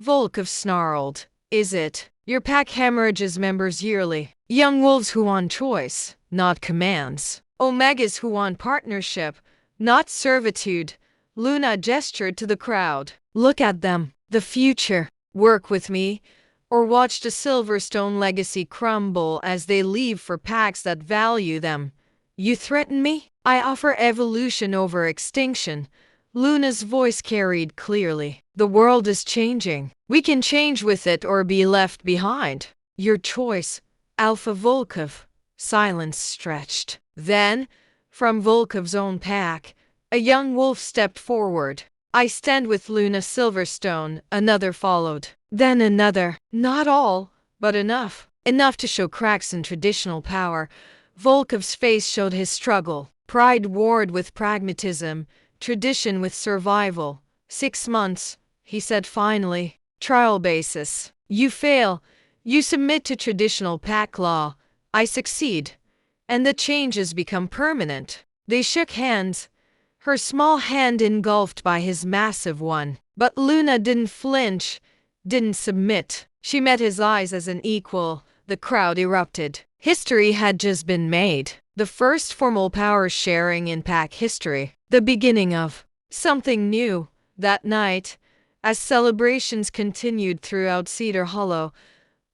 Volkov snarled. Is it? Your pack hemorrhages members yearly. Young wolves who want choice, not commands. Omegas who want partnership, not servitude. Luna gestured to the crowd. Look at them. The future. Work with me, or watch the Silverstone legacy crumble as they leave for packs that value them. You threaten me? I offer evolution over extinction. Luna's voice carried clearly. The world is changing. We can change with it or be left behind. Your choice, Alpha Volkov. Silence stretched. Then, from Volkov's own pack, a young wolf stepped forward. I stand with Luna Silverstone. Another followed. Then another. Not all, but enough. Enough to show cracks in traditional power. Volkov's face showed his struggle. Pride warred with pragmatism, tradition with survival. 6 months, he said finally. Trial basis. You fail. You submit to traditional pack law. I succeed. And the changes become permanent. They shook hands, her small hand engulfed by his massive one. But Luna didn't flinch, didn't submit. She met his eyes as an equal. The crowd erupted. History had just been made. The first formal power sharing in pack history. The beginning of something new. That night, as celebrations continued throughout Cedar Hollow,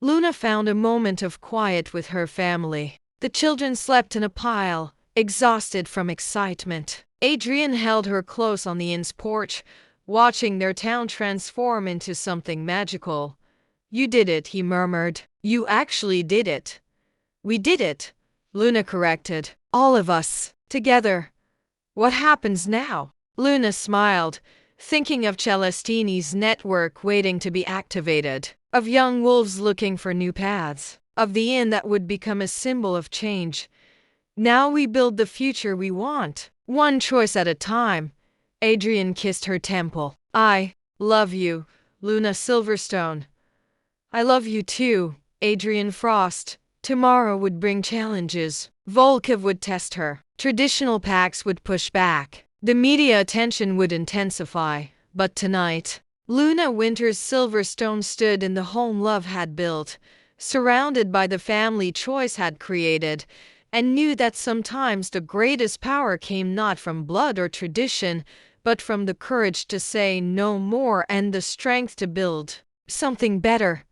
Luna found a moment of quiet with her family. The children slept in a pile, exhausted from excitement. Adrian held her close on the inn's porch, watching their town transform into something magical. You did it, he murmured. You actually did it. We did it, Luna corrected. All of us, together. What happens now? Luna smiled, thinking of Celestini's network waiting to be activated, of young wolves looking for new paths, of the inn that would become a symbol of change. Now we build the future we want, one choice at a time. Adrian kissed her temple. I love you, Luna Silverstone. I love you too, Adrian Frost. Tomorrow would bring challenges. Volkov would test her. Traditional packs would push back. The media attention would intensify. But tonight, Luna Winters Silverstone stood in the home love had built, surrounded by the family choice had created, and knew that sometimes the greatest power came not from blood or tradition, but from the courage to say no more and the strength to build something better.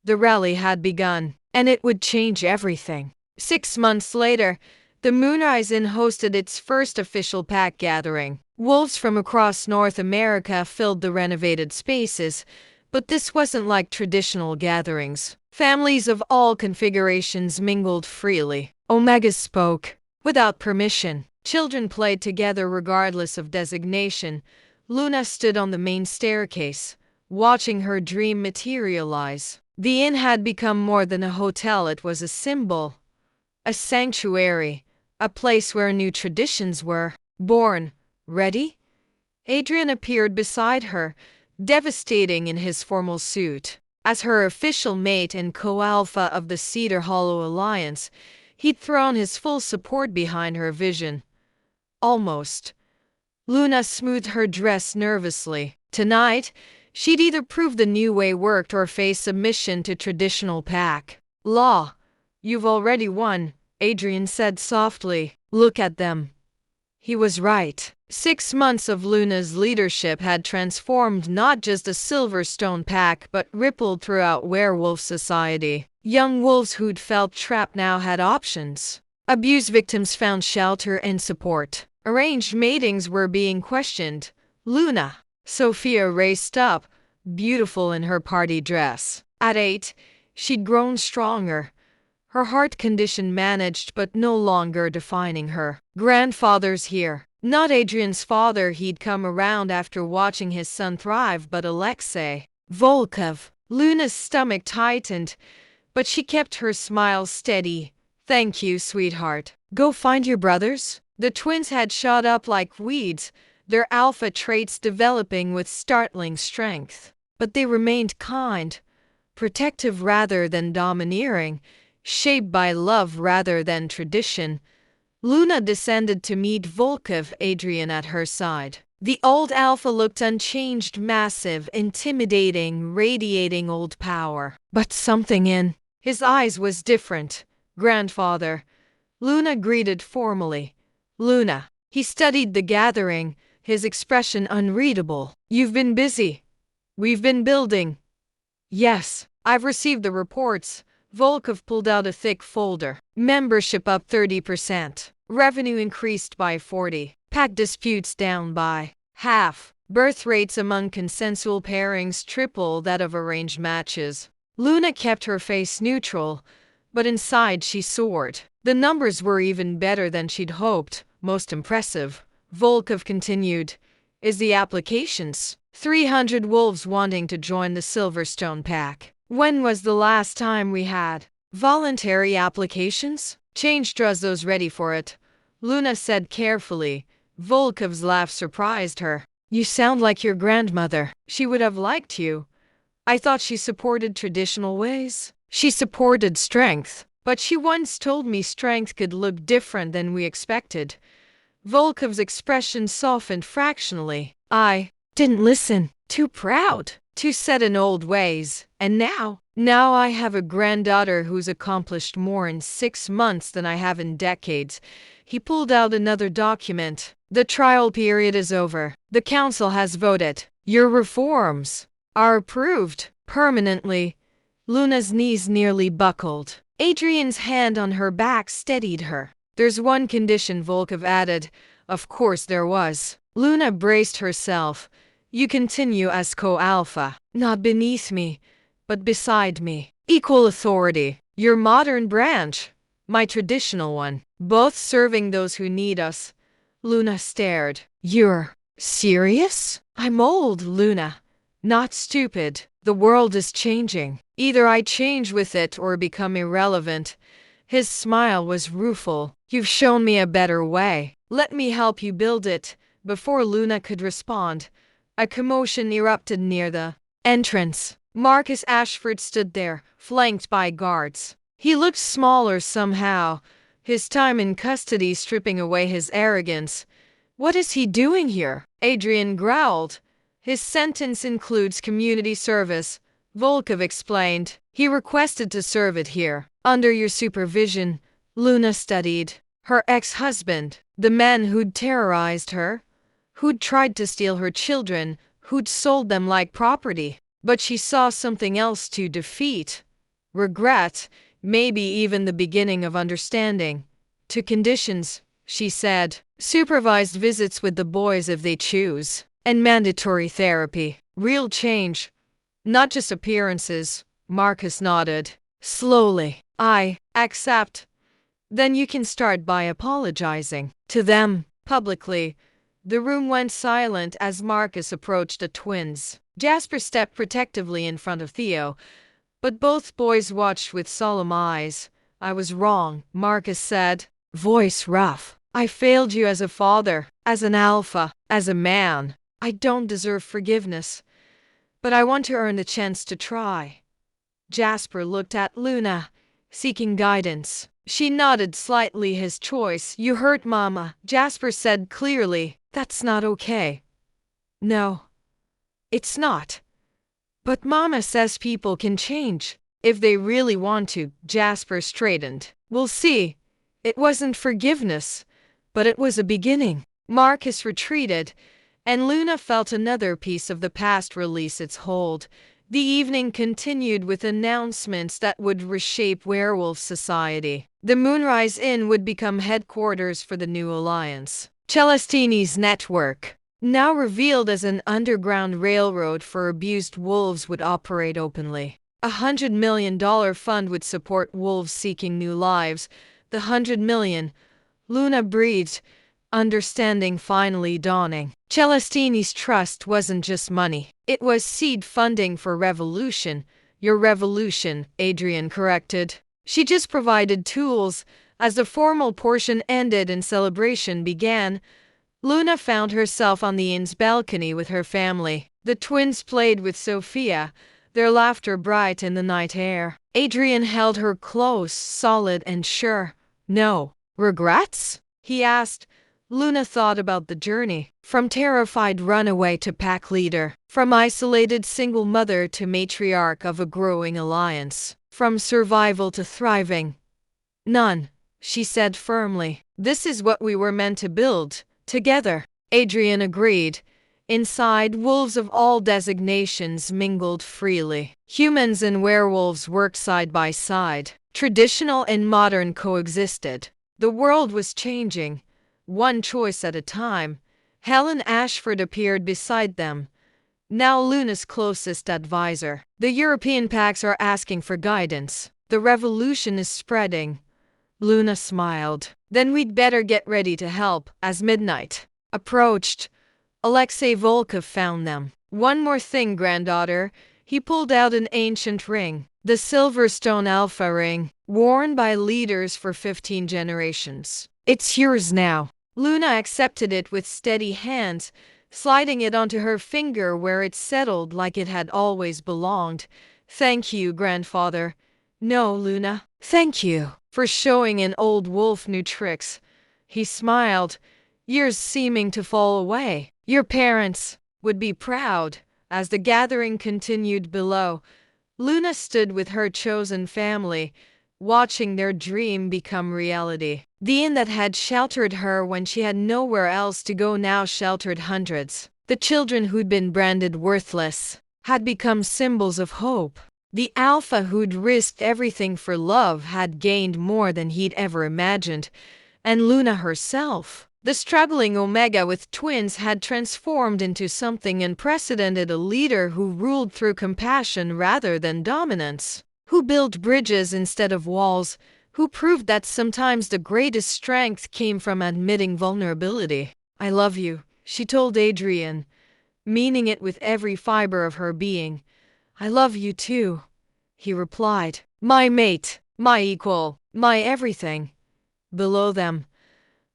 The rally had begun, and it would change everything. 6 months later, the Moonrise Inn hosted its first official pack gathering. Wolves from across North America filled the renovated spaces, but this wasn't like traditional gatherings. Families of all configurations mingled freely. Omegas spoke, without permission. Children played together regardless of designation. Luna stood on the main staircase, watching her dream materialize. The inn had become more than a hotel. It was a symbol, a sanctuary, a place where new traditions were born. Ready? Adrian appeared beside her, devastating in his formal suit. As her official mate and co-alpha of the Cedar Hollow Alliance, he'd thrown his full support behind her vision. Almost. Luna smoothed her dress nervously. Tonight, she'd either prove the new way worked or face submission to traditional pack law. You've already won, Adrian said softly. Look at them. He was right. 6 months of Luna's leadership had transformed not just the Silverstone pack but rippled throughout werewolf society. Young wolves who'd felt trapped now had options. Abuse victims found shelter and support. Arranged matings were being questioned. Luna. Sophia raced up, beautiful in her party dress. At 8, she'd grown stronger. Her heart condition managed but no longer defining her. Grandfather's here. Not Adrian's father. He'd come around after watching his son thrive, but Alexei Volkov. Luna's stomach tightened. but she kept her smile steady. Thank you, sweetheart. Go find your brothers. The twins had shot up like weeds, their alpha traits developing with startling strength. But they remained kind, protective rather than domineering, shaped by love rather than tradition. Luna descended to meet Volkov, Adrian at her side. The old alpha looked unchanged, massive, intimidating, radiating old power. But something in his eyes was different. Grandfather, Luna greeted formally. Luna. He studied the gathering, his expression unreadable. You've been busy. We've been building. Yes, I've received the reports. Volkov pulled out a thick folder. Membership up 30%. Revenue increased by 40%. Pack disputes down by half. Birth rates among consensual pairings triple that of arranged matches. Luna kept her face neutral, but inside she soared. The numbers were even better than she'd hoped. Most impressive, Volkov continued, is the applications. 300 wolves wanting to join the Silverstone Pack. When was the last time we had voluntary applications? Change those ready for it, Luna said carefully. Volkov's laugh surprised her. You sound like your grandmother. She would have liked you. I thought she supported traditional ways. She supported strength, but she once told me strength could look different than we expected. Volkov's expression softened fractionally. I didn't listen. Too proud. Too set in old ways. And now I have a granddaughter who's accomplished more in 6 months than I have in decades. He pulled out another document. The trial period is over. The council has voted. Your reforms are approved permanently. Luna's knees nearly buckled. Adrian's hand on her back steadied her. There's one condition, Volkov added. Of course there was. Luna braced herself. You continue as co-alpha, not beneath me, but beside me. Equal authority. Your modern branch, my traditional one, both serving those who need us. Luna stared. You're serious? I'm old, Luna. Not stupid. The world is changing. Either I change with it or become irrelevant. His smile was rueful. You've shown me a better way. Let me help you build it. Before Luna could respond, a commotion erupted near the entrance. Marcus Ashford stood there, flanked by guards. He looked smaller somehow, his time in custody stripping away his arrogance. What is he doing here? Adrian growled. His sentence includes community service, Volkov explained. He requested to serve it here. Under your supervision, Luna studied. Her ex-husband, the man who'd terrorized her, who'd tried to steal her children, who'd sold them like property. But she saw something else to defeat. Regret, maybe even the beginning of understanding. To conditions, she said. Supervised visits with the boys if they choose. And mandatory therapy. Real change. Not just appearances. Marcus nodded. Slowly. I accept. Then you can start by apologizing to them, publicly. The room went silent as Marcus approached the twins. Jasper stepped protectively in front of Theo, but both boys watched with solemn eyes. I was wrong, Marcus said, voice rough. I failed you as a father, as an alpha, as a man. I don't deserve forgiveness, but I want to earn the chance to try. Jasper looked at Luna, seeking guidance. She nodded slightly his choice. You hurt Mama, Jasper said clearly. That's not okay. No, it's not. But Mama says people can change. If they really want to, Jasper straightened. We'll see. It wasn't forgiveness, but it was a beginning. Marcus retreated, and Luna felt another piece of the past release its hold. The evening continued with announcements that would reshape Werewolf society. The Moonrise Inn would become headquarters for the new alliance. Celestini's network, now revealed as an underground railroad for abused wolves, would operate openly. $100 million fund would support wolves seeking new lives. The $100 million, Luna breathed, understanding finally dawning. Celestini's trust wasn't just money. It was seed funding for revolution. Your revolution, Adrian corrected. She just provided tools. As the formal portion ended and celebration began, Luna found herself on the inn's balcony with her family. The twins played with Sophia, their laughter bright in the night air. Adrian held her close, solid and sure. No regrets? He asked. Luna thought about the journey. From terrified runaway to pack leader. From isolated single mother to matriarch of a growing alliance. From survival to thriving. None, she said firmly. This is what we were meant to build, together. Adrian agreed. Inside, wolves of all designations mingled freely. Humans and werewolves worked side by side. Traditional and modern coexisted. The world was changing, one choice at a time. Helen Ashford appeared beside them, now Luna's closest advisor. The European packs are asking for guidance. The revolution is spreading. Luna smiled. Then we'd better get ready to help. As midnight approached, Alexei Volkov found them. One more thing, granddaughter. He pulled out an ancient ring, the Silverstone Alpha ring, worn by leaders for 15 generations. It's yours now. Luna accepted it with steady hands, sliding it onto her finger where it settled like it had always belonged. Thank you, grandfather. No, Luna, thank you for showing an old wolf new tricks. He smiled, years seeming to fall away. Your parents would be proud. As the gathering continued below, Luna stood with her chosen family, watching their dream become reality. The inn that had sheltered her when she had nowhere else to go now sheltered hundreds. The children who'd been branded worthless had become symbols of hope. The alpha who'd risked everything for love had gained more than he'd ever imagined, and Luna herself, the struggling Omega with twins, had transformed into something unprecedented, a leader who ruled through compassion rather than dominance, who built bridges instead of walls, who proved that sometimes the greatest strength came from admitting vulnerability. I love you, she told Adrian, meaning it with every fiber of her being. I love you too, he replied. My mate, my equal, my everything. Below them,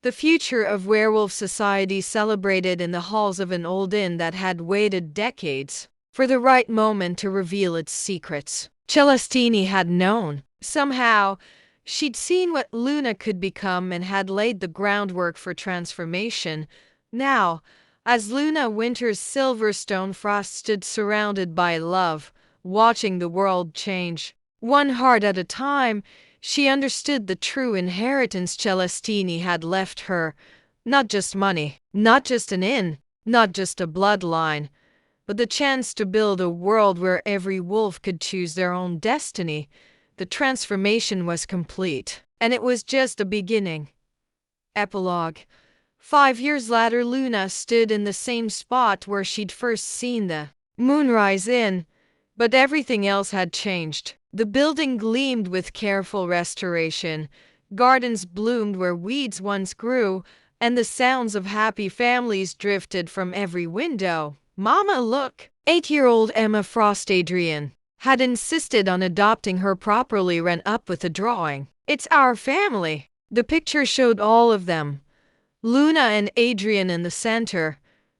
the future of werewolf society celebrated in the halls of an old inn that had waited decades for the right moment to reveal its secrets. Celestini had known. Somehow, she'd seen what Luna could become and had laid the groundwork for transformation. Now, as Luna Winter's Silverstone Frost stood surrounded by love, watching the world change, one heart at a time, she understood the true inheritance Celestini had left her. Not just money, not just an inn, not just a bloodline, but the chance to build a world where every wolf could choose their own destiny. The transformation was complete, and it was just a beginning. Epilogue. 5 years later, Luna stood in the same spot where she'd first seen the Moonrise Inn, but everything else had changed. The building gleamed with careful restoration, gardens bloomed where weeds once grew, and the sounds of happy families drifted from every window. Mama, look! 8-year-old Emma Frost Adrian had insisted on adopting her properly, ran up with a drawing. It's our family. The picture showed all of them. Luna and Adrian in the center,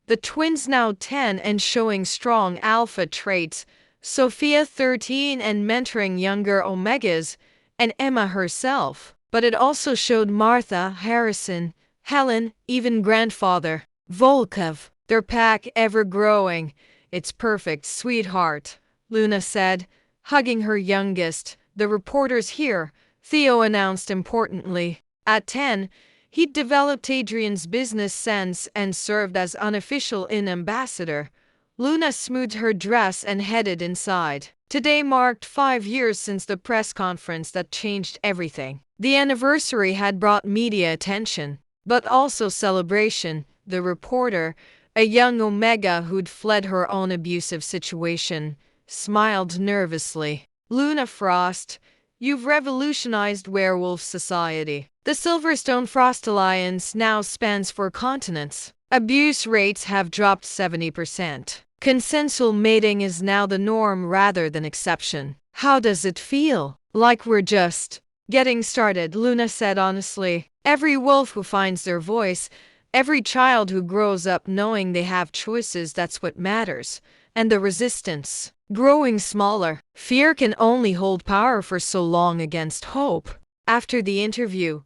the twins now 10 and showing strong alpha traits, Sophia 13 and mentoring younger Omegas, and Emma herself. But it also showed Martha, Harrison, Helen, even grandfather Volkov, their pack ever growing. It's perfect, sweetheart, Luna said, hugging her youngest. The reporter's here, Theo announced importantly. At 10, he'd developed Adrian's business sense and served as unofficial inn ambassador. Luna smoothed her dress and headed inside. Today marked 5 years since the press conference that changed everything. The anniversary had brought media attention, but also celebration. The reporter, a young Omega who'd fled her own abusive situation, smiled nervously. Luna Frost, you've revolutionized werewolf society. The Silverstone Frost Alliance now spans 4 continents. Abuse rates have dropped 70%. Consensual mating is now the norm rather than exception. How does it feel? Like we're just getting started, Luna said honestly. Every wolf who finds their voice, every child who grows up knowing they have choices, that's what matters. And the resistance growing smaller. Fear can only hold power for so long against hope. After the interview,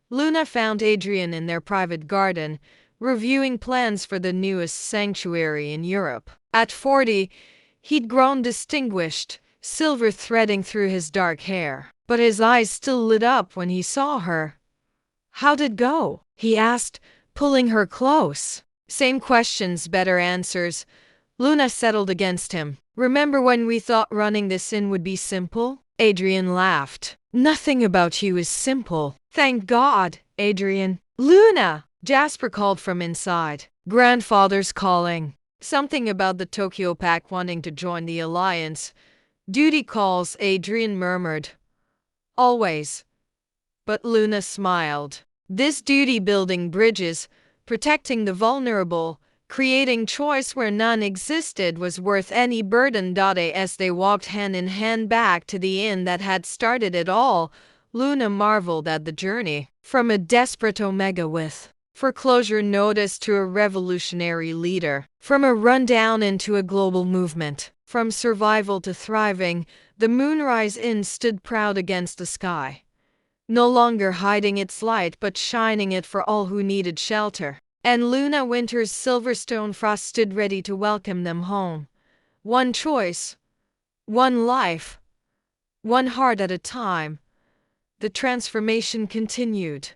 Luna found Adrian in their private garden, reviewing plans for the newest sanctuary in Europe. At 40, he'd grown distinguished, silver threading through his dark hair. But his eyes still lit up when he saw her. "How'd it go?" he asked, pulling her close. "Same questions, better answers." Luna settled against him. "Remember when we thought running this in would be simple?" Adrian laughed. "Nothing about you is simple." "Thank God, Adrian." "Luna!" Jasper called from inside. "Grandfather's calling." Something about the Tokyo Pact wanting to join the alliance. "Duty calls," Adrian murmured. "Always." But Luna smiled. This duty building bridges, protecting the vulnerable, creating choice where none existed was worth any burden. As they walked hand in hand back to the inn that had started it all, Luna marveled at the journey. From a desperate omega with foreclosure notice to a revolutionary leader. From a rundown into a global movement. From survival to thriving, the Moonrise Inn stood proud against the sky. No longer hiding its light but shining it for all who needed shelter. And Luna Winter's Silverstone Frost stood ready to welcome them home. One choice, one life, one heart at a time. The transformation continued.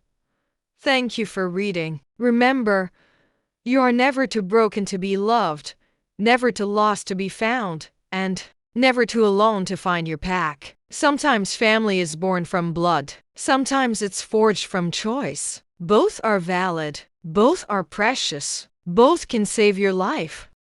Thank you for reading. Remember, you are never too broken to be loved, never too lost to be found, and never too alone to find your pack. Sometimes family is born from blood. Sometimes it's forged from choice. Both are valid. Both are precious. Both can save your life.